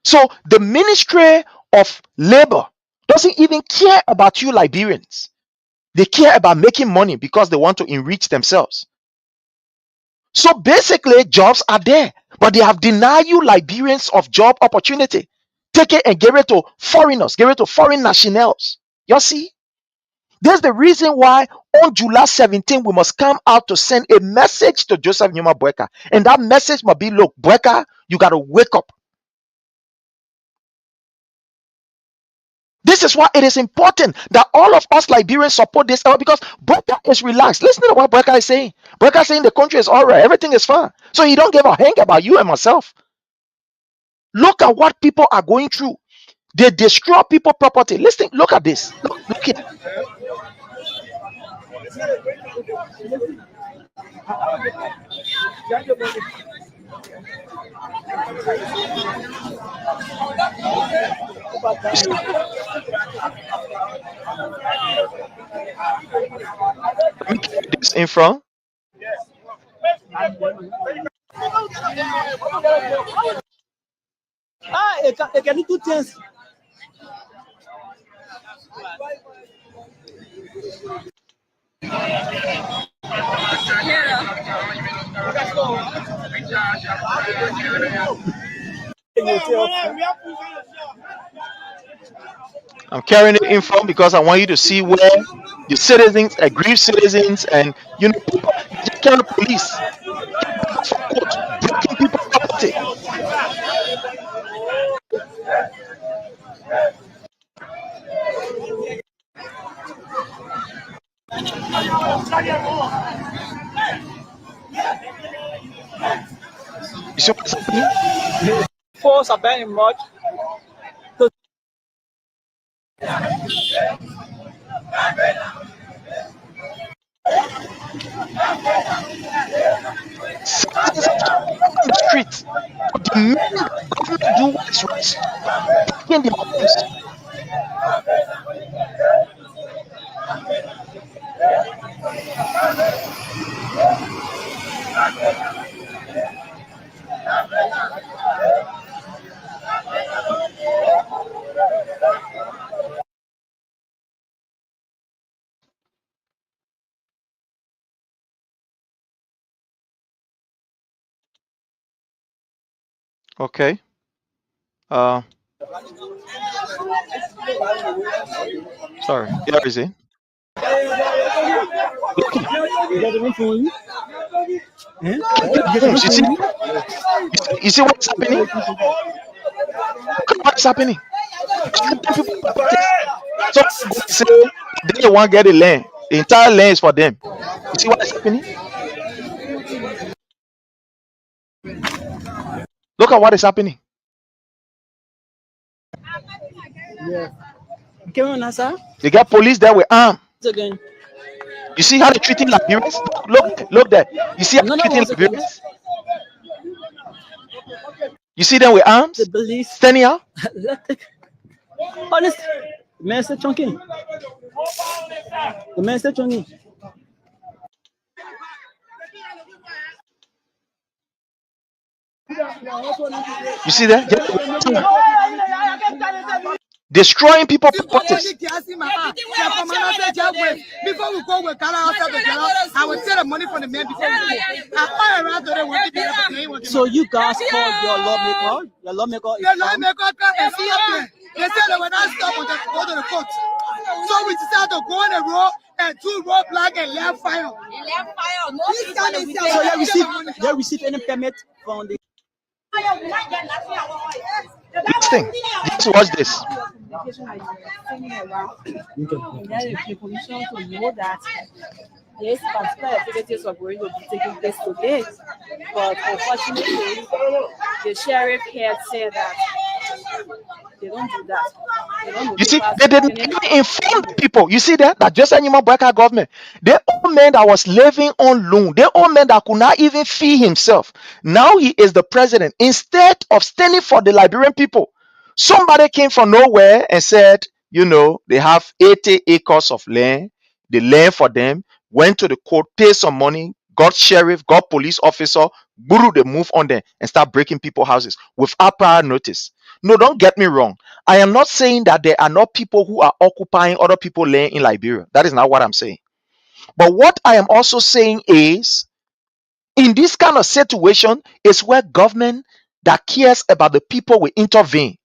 So the Ministry of Labor doesn't even care about you Liberians. They care about making money because they want to enrich themselves. So basically, jobs are there, but they have denied you Liberians of job opportunity. Take it and give it to foreigners, give it to foreign nationals. You see, that's the reason why on July 17 we must come out to send a message to Joseph Numa Boakai, and that message must be: look, Boakai, you got to wake up. This is why it is important that all of us Liberians support this because Boakai is relaxed. Listen to what Boakai is saying. Boakai is saying the country is all right, everything is fine. So he don't give a hang about you and myself. Look at what people are going through. They destroy people property. Listen, look at this. Look here. You see, let me carry this in front. it can do two things. I'm carrying it in front because I want you to see where the citizens, aggrieved citizens, and people, they just carry police for court, breaking people property. You see what's happening? Force are very much. Citizens are on the streets. But the minute the government do what is right, stop breaking their homes. Okay. Sorry. Here is it. Look here. Homes. You see what's happening? Look at what's happening. People properties. So go and say they want to get the land. The entire land is for them. You see what is happening? Look at what is happening. They got police there with arms. Again. You see how they're treating Liberians? Look there. You see how they're treating Liberians? You see them with arms? The police. Standing out? Honest. The man said chunking. The man said chunking. You see that? Destroying people properties. Before we go with Ghana outside the Ghana, I will take the money from the man before we go. I around today will be there. So you guys called your lawmaker? Your lawmaker is the lawmaker is here. They said they will not stop until they go to the court. So we decided to go on the road and do roadblock and left fire. So you receive any permit from the Listen, just watch this. The commission to know that this particular activities were going to be taking place today, but unfortunately, the sheriff here said that they don't do that. You see, they didn't even inform the people. You see that just animal Boakai government. The old man that was living on loan, the old man that could not even feed himself. Now he is the president. Instead of standing for the Liberian people, somebody came from nowhere and said, they have 80 acres of land. The land for them, went to the court, paid some money, got sheriff, got police officer, guru, they move on there and start breaking people's houses without prior notice. No, don't get me wrong. I am not saying that there are not people who are occupying other people's land in Liberia. That is not what I'm saying. But what I am also saying is In this kind of situation is where government that cares about the people will intervene.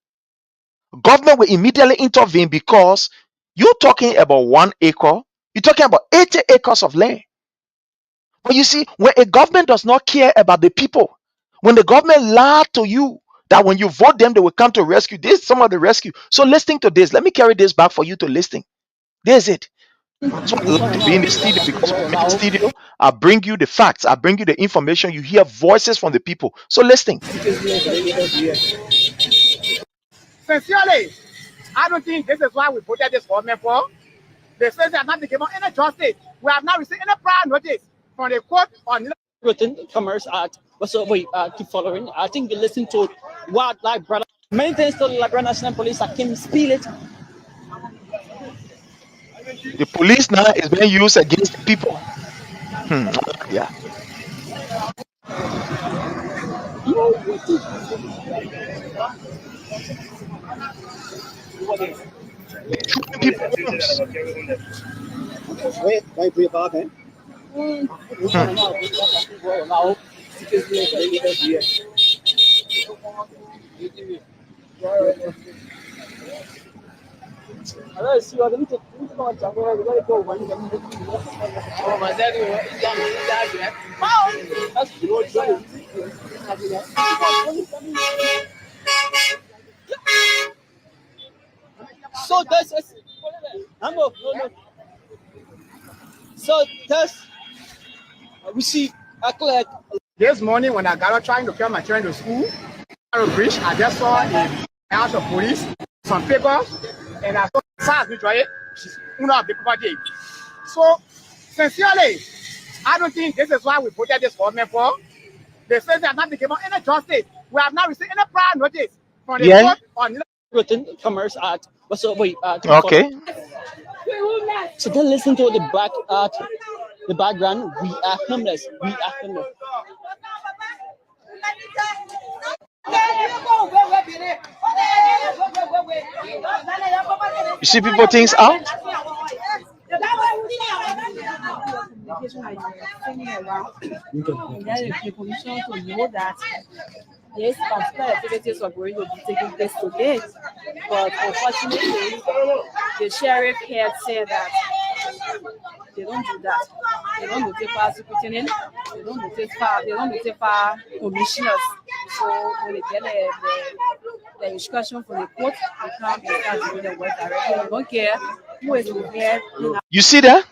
Government will immediately intervene because you're talking about 1 acre, you're talking about 80 acres of land. But you see, when a government does not care about the people, when the government lie to you that when you vote them, they will come to rescue, this is some of the rescue. So listening to this, let me carry this back for you to listen. There's it. That's why I love to be in the studio, because when I'm in the studio, I bring you the facts, I bring you the information, you hear voices from the people. So listening. Sincerely, I don't think this is why we voted this government for. They say they have not been given any justice. We have not received any prior notice from the court on Written Commerce Act. But so wait, keep following. I think you listen to what like brother. Many things to like National Police I can spill it. The police now is being used against the people. Yeah. Destroying people's homes. Wait, bring it back, eh? So that's so that's we see this morning when I got up trying to carry my children to school, bridge, I just saw a house of police, some papers, and I saw SARS me try it. She's one of the property. So sincerely, I don't think this is why we voted this government for. They say they have not been given any justice. We have not received any prior notice from the court on Written Commerce Act. But so wait, Okay. so then listen to the back the background. We are homeless. We are homeless. You see people things out? Communication that you're sending around, and then the commission to know that yes, particular activities are going to be taking place today, but unfortunately, the sheriff here said that they don't do that. They don't notify superintendent. They don't notify commissioners. So when they get the instruction from the court, they come and start doing the work directly. They don't care who is here. You see that?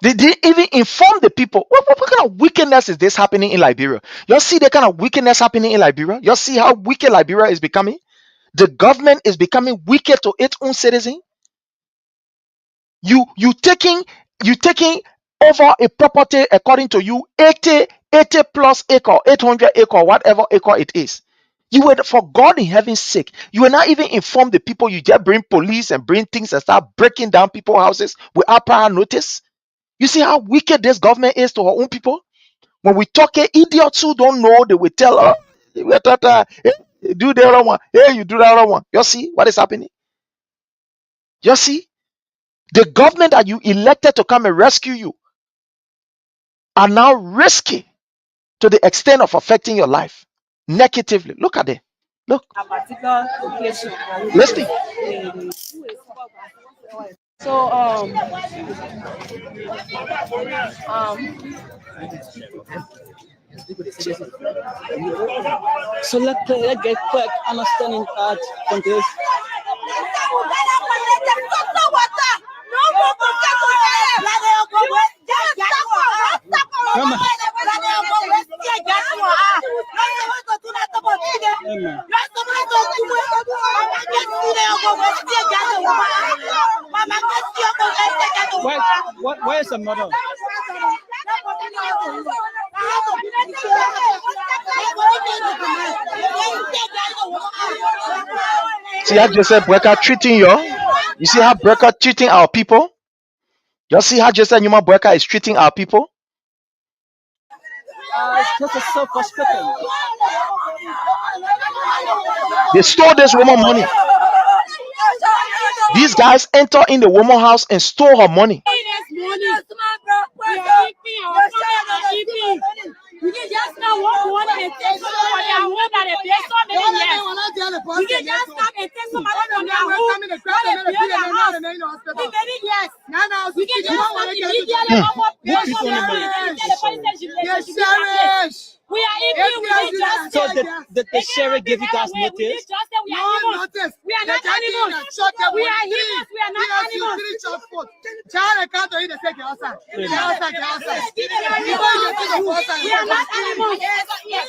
They didn't even inform the people. What kind of wickedness is this happening in Liberia? You see the kind of wickedness happening in Liberia? You see how wicked Liberia is becoming? The government is becoming wicked to its own citizen. You taking over a property according to you 80 plus acre, 800 acre, whatever acre it is. You were, for God in heaven's sake, you will not even inform the people. You just bring police and bring things and start breaking down people's houses without prior notice. You see how wicked this government is to our own people? When we talk, idiots who don't know, they will tell us, hey, you do the other one. Hey, you do the other one. You see what is happening? You see? The government that you elected to come and rescue you are now risky to the extent of affecting your life negatively. Look at it. Look. A particular location. Listen. So So let's get quick understanding from this. Where's the mother? See how Joseph Brecker treating you? You see how Brecker treating our people? You see how Joseph Newman Brecker is treating our people? It's just a self-respecting. They stole this woman money. These guys enter in the woman house and stole her money. We are equal. We need justice. So the sheriff gave you guys notice? We need justice. We are animals. We are not animals. We are humans. We are not animals. We are not animals.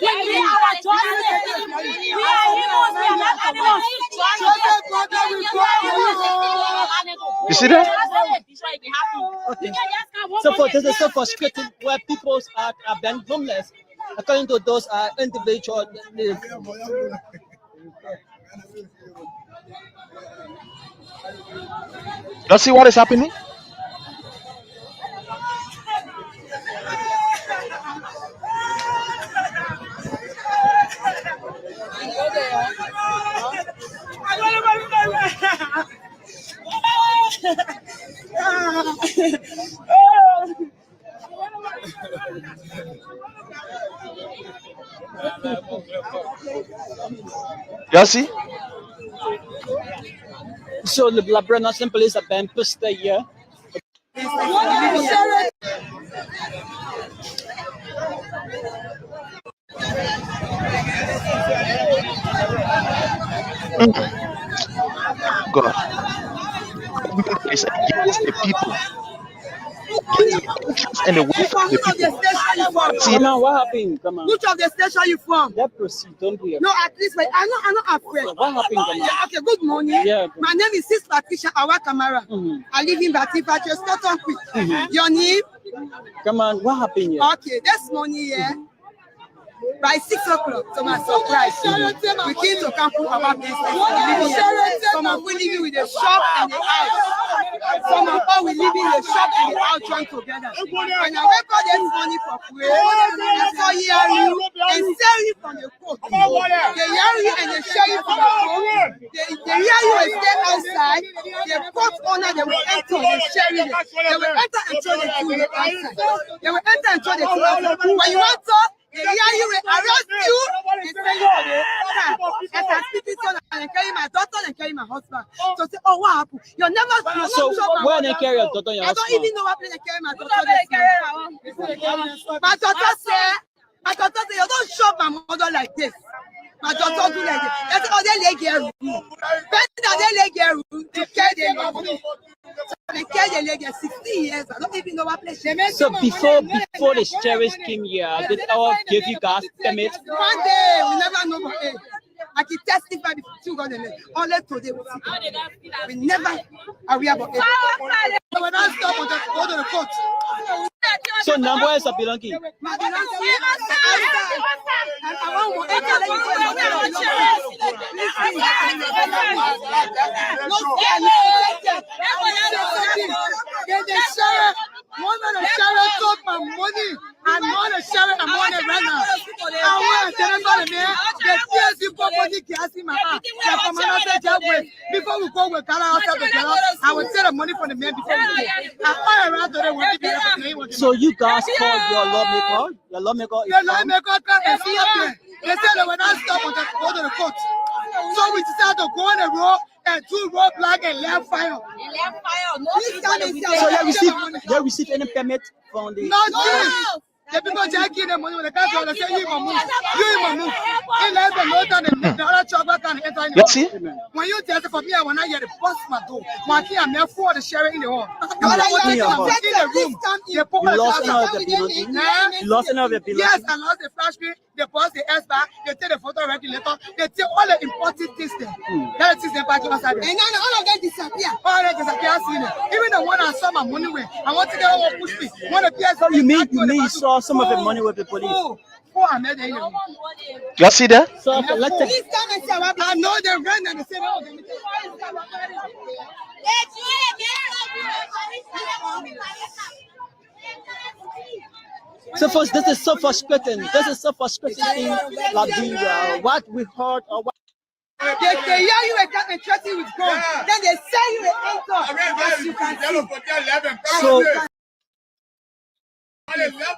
We need our justice. We are humans. We are not animals. You see that? Okay. So for this is so frustrating where people are being homeless, according to those individuals. You see what is happening? You see? So the Labrador National Police have been pushed the year. God. Government that is against the people, against the interest and the welfare of the people. See, Come on, what happened? Come on. Which of the station you from? Let proceed. Don't be No, at least I'm not afraid. What happened? Come on. Yeah, okay, good morning. Yeah. My name is Sis Patricia Awa Kamara. I live in Batifa, just not on quick. Your name? Come on, what happened here? Okay, this morning, yeah. By 6 o'clock, to my surprise, we came to Campo our business. Some of we living with the shop and the house. Some of us we living in the shop and the house joined together. When I wake up this morning for prayer, I saw you and sell you from the court. They hear you and they share you from the court. They hear you and stay outside. The court owner, they will enter and share you. They will enter and throw the two outside. They will enter and throw the two outside. When you want to, they hear you will arrest you and send you to the car. As I speak this one, and carry my daughter and carry my husband. So say, oh, what happened? You're never So where they carry your daughter and your I don't husband? even know what place they carry my daughter. My daughter said, you don't shop my mother like this. My daughter do like this. That's all they leg here. Better they leg here to carry the leg. They carry the leg 16 years. I don't even know what place. So before the sheriffs came here, did all give you guys permit? One day we never know about it. I can testify before you got the name. Only today we never aware about it. So when I stop, we go to the court. So number is a belonging. My belonging I want one of the sheriff took my money. I'm not a sheriff, I'm on a runner. I want to remember the man, the TSC property gas in my hand. Before we go with Ghana outside the jail, I will take the money from the man before we go. I around today will be able to. So you guys called your lawmaker? Your lawmaker is your lawmaker come and see up there. They said they will not stop until they go to the court. So we decided to go on the road and do roadblock and left fire. So you received any permit from the? No. The people taking the money when they come to us, they say, you move. In less than no time, the other chocolate can enter in the hall. When you tell for me, I want to hear the bust my door. My key, I'm there for the sheriff in the hall. In the room, they put you lost none of the belongings? You lost none of the belongings? Yes, I lost the flash screen. They bust the S back. They take the photo regulator. They take all the important things there. That is the back outside there. And now all of them disappear. All of them disappear. Even the one I saw my money with, I want to get one push me. One of the PS. You mean you saw some of the money with the police? You see that? So let's take. I know they ran and they said, oh, they So first, this is so frustrating. This is so frustrating in Liberia. What we heard or what. They hear you and trust you with God. Then they say you an anchor. As you can see. So. Everybody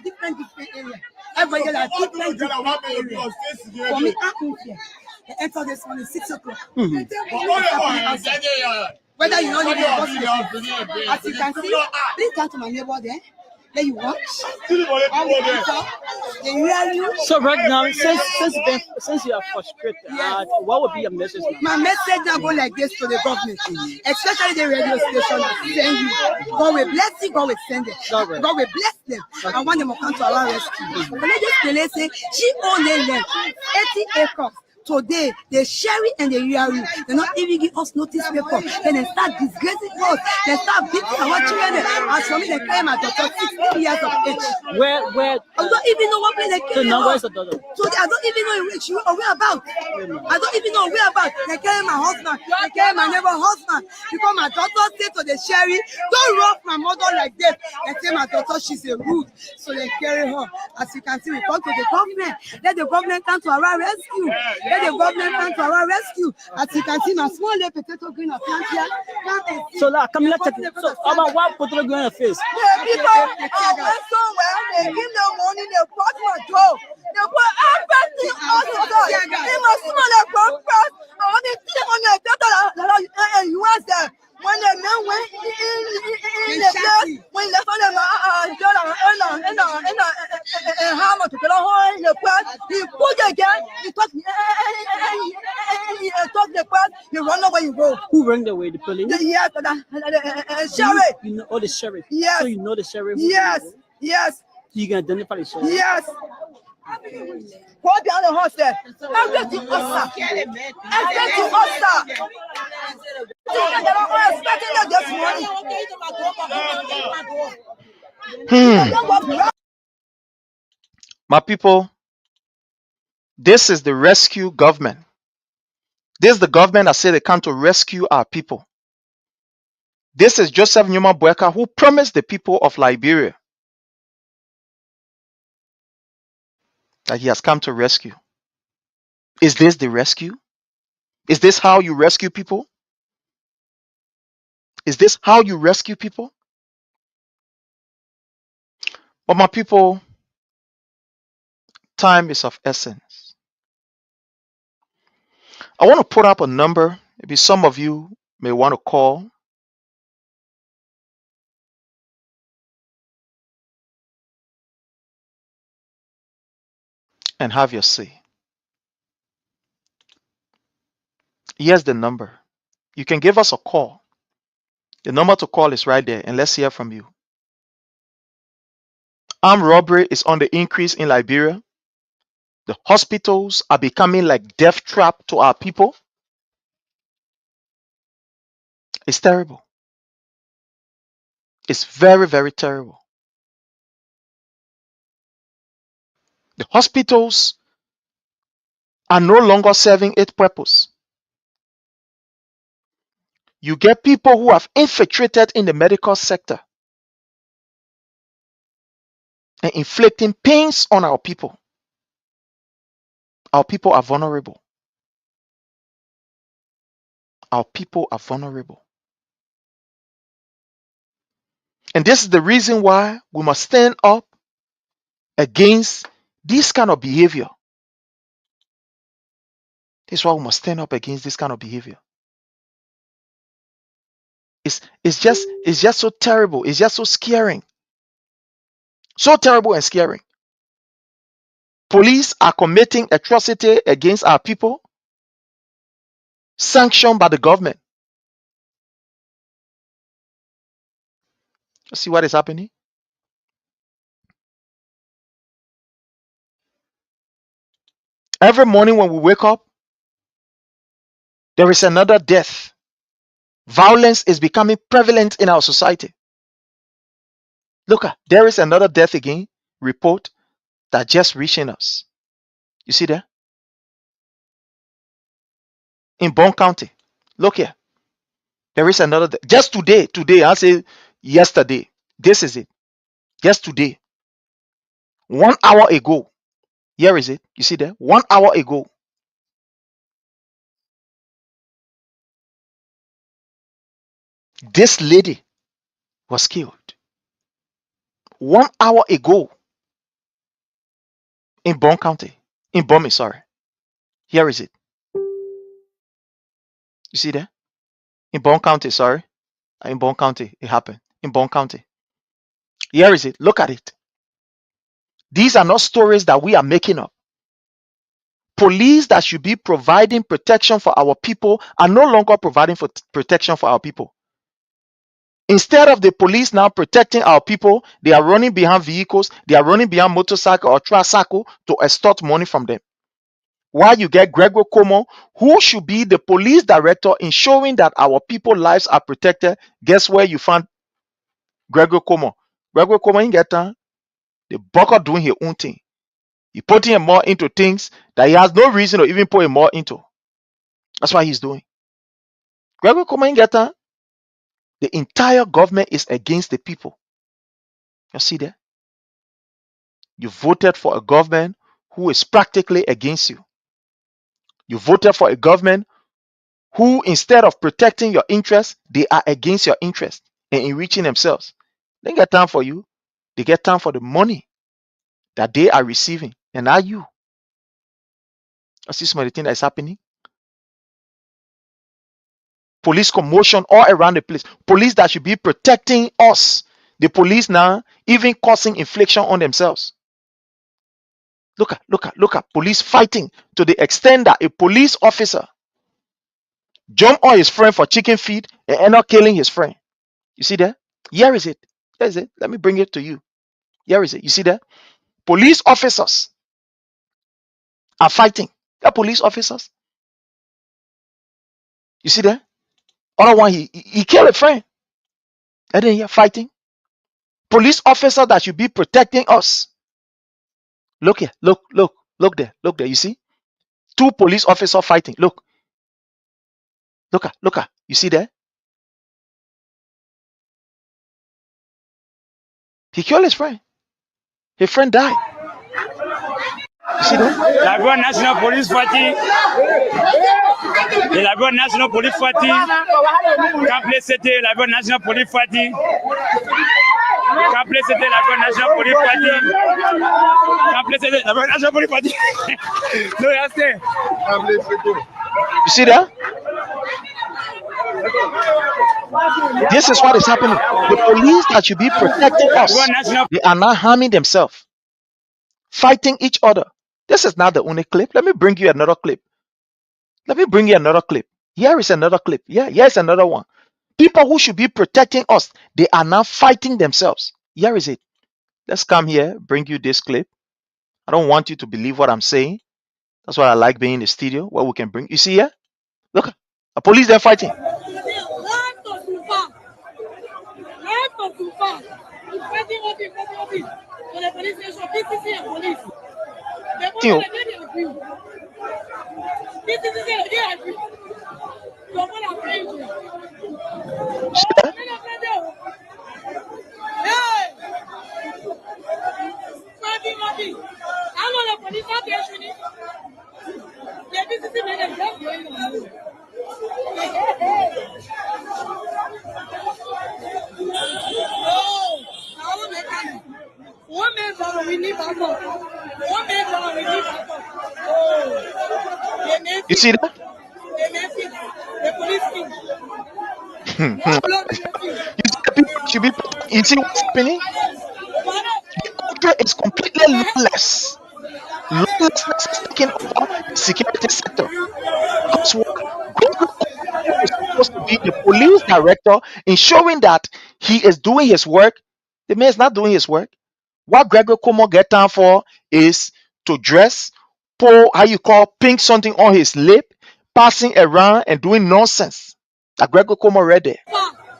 different area. Everybody got different area. For me, I'm here. They enter this morning 6 o'clock. Whether you know the bus, as you can see, please come to my neighbor there. Then you watch. All the people, they hear you. So right now, since you are frustrated, what would be your message now? My message now go like this to the government, especially the radio station that send you. God will bless you, God will send them. God will bless them. I want them to come to our rescue. The lady say she owned land, 80 acres. Today, they share it and they hear you. They're not even give us notice paper. Then they start disgracing us. They start beating our children. As for me, they claim my daughter 16 years of age. Where? I don't even know what place they came. So now where's the daughter? So I don't even know which or whereabouts. I don't even know whereabouts. They carry my husband. They carry my neighbor's husband. Because my daughter said to the sheriff, don't rough my mother like this. They say my daughter, she's a rude. So they carry her. As you can see, we come to the government. Let the government come to our rescue. Let the government come to our rescue. As you can see, my small little potato green of plant here. So like, come let's check it. So about what potato green on your face? The people went somewhere, they give them money, they bought my door. They put everything on the door. In my small conference, I want to see on the daughter you was there. When the men went in the place, when they found them and how much to get a hole in the place, he put again, he took the place, you run away, you go. Who ran away? The police? Yes, the sheriff. You know, oh, the sheriff. Yes. So you know the sheriff? Yes. You can identify the sheriff? Yes. Go behind the horse there. Everything us, sir. Everything us, sir. They don't expecting that this morning. My people, this is the rescue government. This is the government that said they come to rescue our people. This is Joseph Newman Boakai, who promised the people of Liberia that he has come to rescue. Is this the rescue? Is this how you rescue people? Is this how you rescue people? But my people, time is of essence. I want to put up a number. Maybe some of you may want to call and have your say. Here's the number. You can give us a call. The number to call is right there, and let's hear from you. Armed robbery is on the increase in Liberia. The hospitals are becoming like death trap to our people. It's terrible. It's very, very terrible. The hospitals are no longer serving its purpose. You get people who have infiltrated in the medical sector and inflicting pains on our people. Our people are vulnerable. Our people are vulnerable. And this is the reason why we must stand up against this kind of behavior. This is why we must stand up against this kind of behavior. It's just so terrible. It's just so scaring. So terrible and scary. Police are committing atrocity against our people, sanctioned by the government. See what is happening? Every morning when we wake up, there is another death. Violence is becoming prevalent in our society. Look, there is another death again report that just reaching us. You see there? In Bone County. Look here. There is another just today, I say yesterday. This is it. Just today. 1 hour ago. Here is it. You see there? 1 hour ago. This lady was killed. 1 hour ago in Bone County. In Bome, sorry. Here is it. You see there? In Bone County, sorry. In Bone County, it happened. In Bone County. Here is it. Look at it. These are not stories that we are making up. Police that should be providing protection for our people are no longer providing for protection for our people. Instead of the police now protecting our people, they are running behind vehicles, they are running behind motorcycle or tricycle to extort money from them. While you get Gregor Como, who should be the police director, ensuring that our people's lives are protected. Guess where you find Gregor Como? Gregor Como in get time. The bucker doing his own thing. He putting him more into things that he has no reason to even put him more into. That's what he's doing. Gregor Como in get time. The entire government is against the people. You see there? You voted for a government who is practically against you. You voted for a government who, instead of protecting your interests, they are against your interests and enriching themselves. They get time for you. They get time for the money that they are receiving. And are you? I see some of the thing that is happening. Police commotion all around the place. Police that should be protecting us. The police now even causing infliction on themselves. Look at police fighting to the extent that a police officer jump on his friend for chicken feed and end up killing his friend. You see that? Here is it. Here is it. Let me bring it to you. Here is it. You see that? Police officers are fighting. They're police officers. You see that? Other one, he killed a friend. And then you're fighting. Police officer that should be protecting us. Look here. Look there. Look there. You see? Two police officers fighting. Look. Look at. You see there? He killed his friend. His friend died. You see that? La Bonne National Police Party. Et la Bonne National Police Party. Quand c'était la Bonne National Police Party. Quand c'était la Bonne National Police Party. Quand c'était la Bonne National Police Party. No, that's it. You see that? This is what is happening. The police that should be protecting us, they are now harming themselves, fighting each other. This is not the only clip. Let me bring you another clip. Here is another clip. Yeah, here's another one. People who should be protecting us, they are now fighting themselves. Here is it. Let's come here, bring you this clip. I don't want you to believe what I'm saying. That's why I like being in the studio where we can bring. You see here? Look, a police there fighting. You. You see that? You see what's happening? The country is completely lawless. Lawlessness is taking over the security sector. Because Gregor is supposed to be the police director, ensuring that he is doing his work. The man is not doing his work. What Gregor Como get time for is to dress, pour pink something on his lip, passing around and doing nonsense. That Gregor Como read there.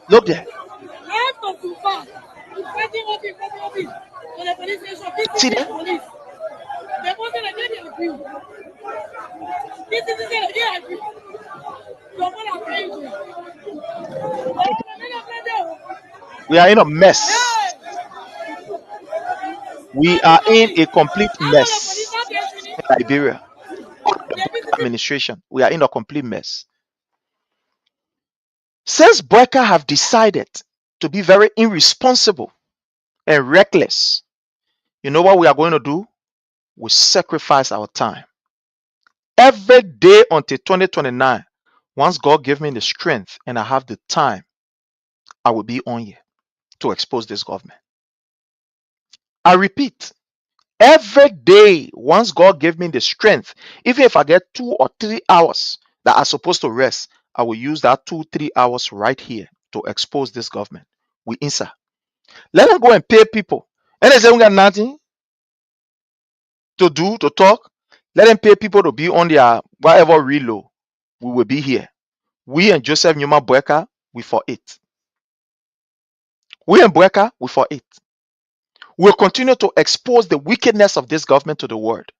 Look there. See there? We are in a mess. We are in a complete mess in Liberia. Administration. We are in a complete mess. Since Boakai have decided to be very irresponsible and reckless, you know what we are going to do? We sacrifice our time. Every day until 2029, once God gives me the strength and I have the time, I will be on here to expose this government. I repeat, every day, once God gave me the strength, even if I get 2 or 3 hours that I'm supposed to rest, I will use that 2-3 hours right here to expose this government. We answer. Let them go and pay people. And they say we got nothing to do, to talk. Let them pay people to be on their whatever reload. We will be here. We and Joseph Newman Boakai, we for it. We and Boakai, we for it. We'll continue to expose the wickedness of this government to the world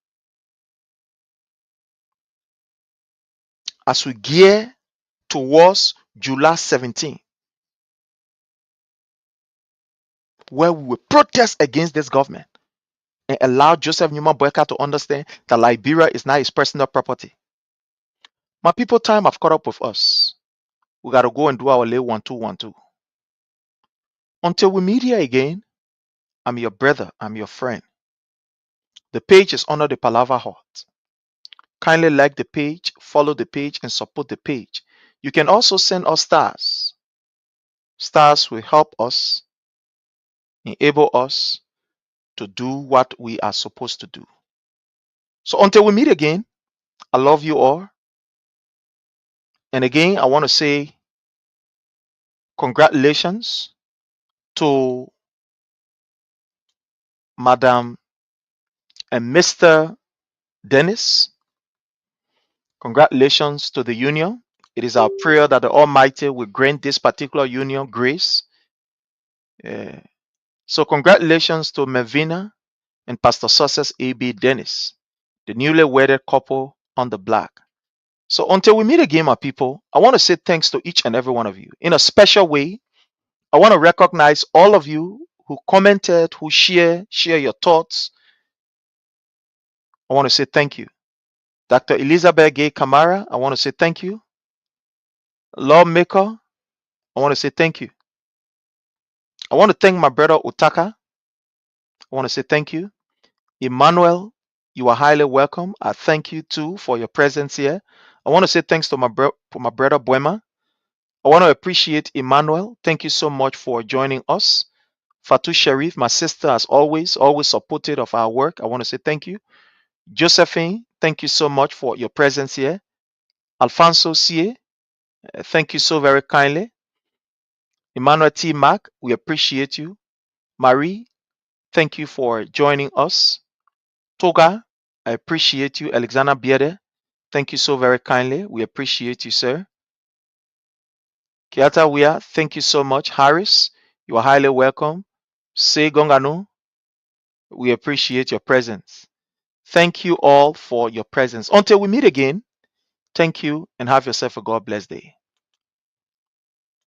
as we gear towards July 17, where we will protest against this government and allow Joseph Newman Boakai to understand that Liberia is not his personal property. My people, time have caught up with us. We got to go and do our lay 1-2-1-2. Until we meet here again, I'm your brother, I'm your friend. The page is under the Palava Hut. Kindly like the page, follow the page, and support the page. You can also send us stars. Stars will help us, enable us to do what we are supposed to do. So until we meet again, I love you all. And again, I want to say congratulations to Madam and Mr. Dennis. Congratulations to the union. It is our prayer that the Almighty will grant this particular union grace. So congratulations to Melvina and Pastor Success A.B. Dennis, the newly wedded couple on the block. So until we meet again, my people, I want to say thanks to each and every one of you. In a special way, I want to recognize all of you who commented, who share your thoughts. I want to say thank you. Dr. Elizabeth Gay Kamara, I want to say thank you. Lawmaker, I want to say thank you. I want to thank my brother Utaka. I want to say thank you. Emmanuel, you are highly welcome. I thank you too for your presence here. I want to say thanks to my brother Buema. I want to appreciate Emmanuel. Thank you so much for joining us. Fatu Sharif, my sister, as always supported of our work. I want to say thank you. Josephine, thank you so much for your presence here. Alfonso Sie, thank you so very kindly. Emmanuel T. Mack, we appreciate you. Marie, thank you for joining us. Toga, I appreciate you. Alexander Biede, thank you so very kindly. We appreciate you, sir. Kiata Wia, thank you so much. Harris, you are highly welcome. Say Gongano, we appreciate your presence. Thank you all for your presence. Until we meet again, thank you and have yourself a God bless day.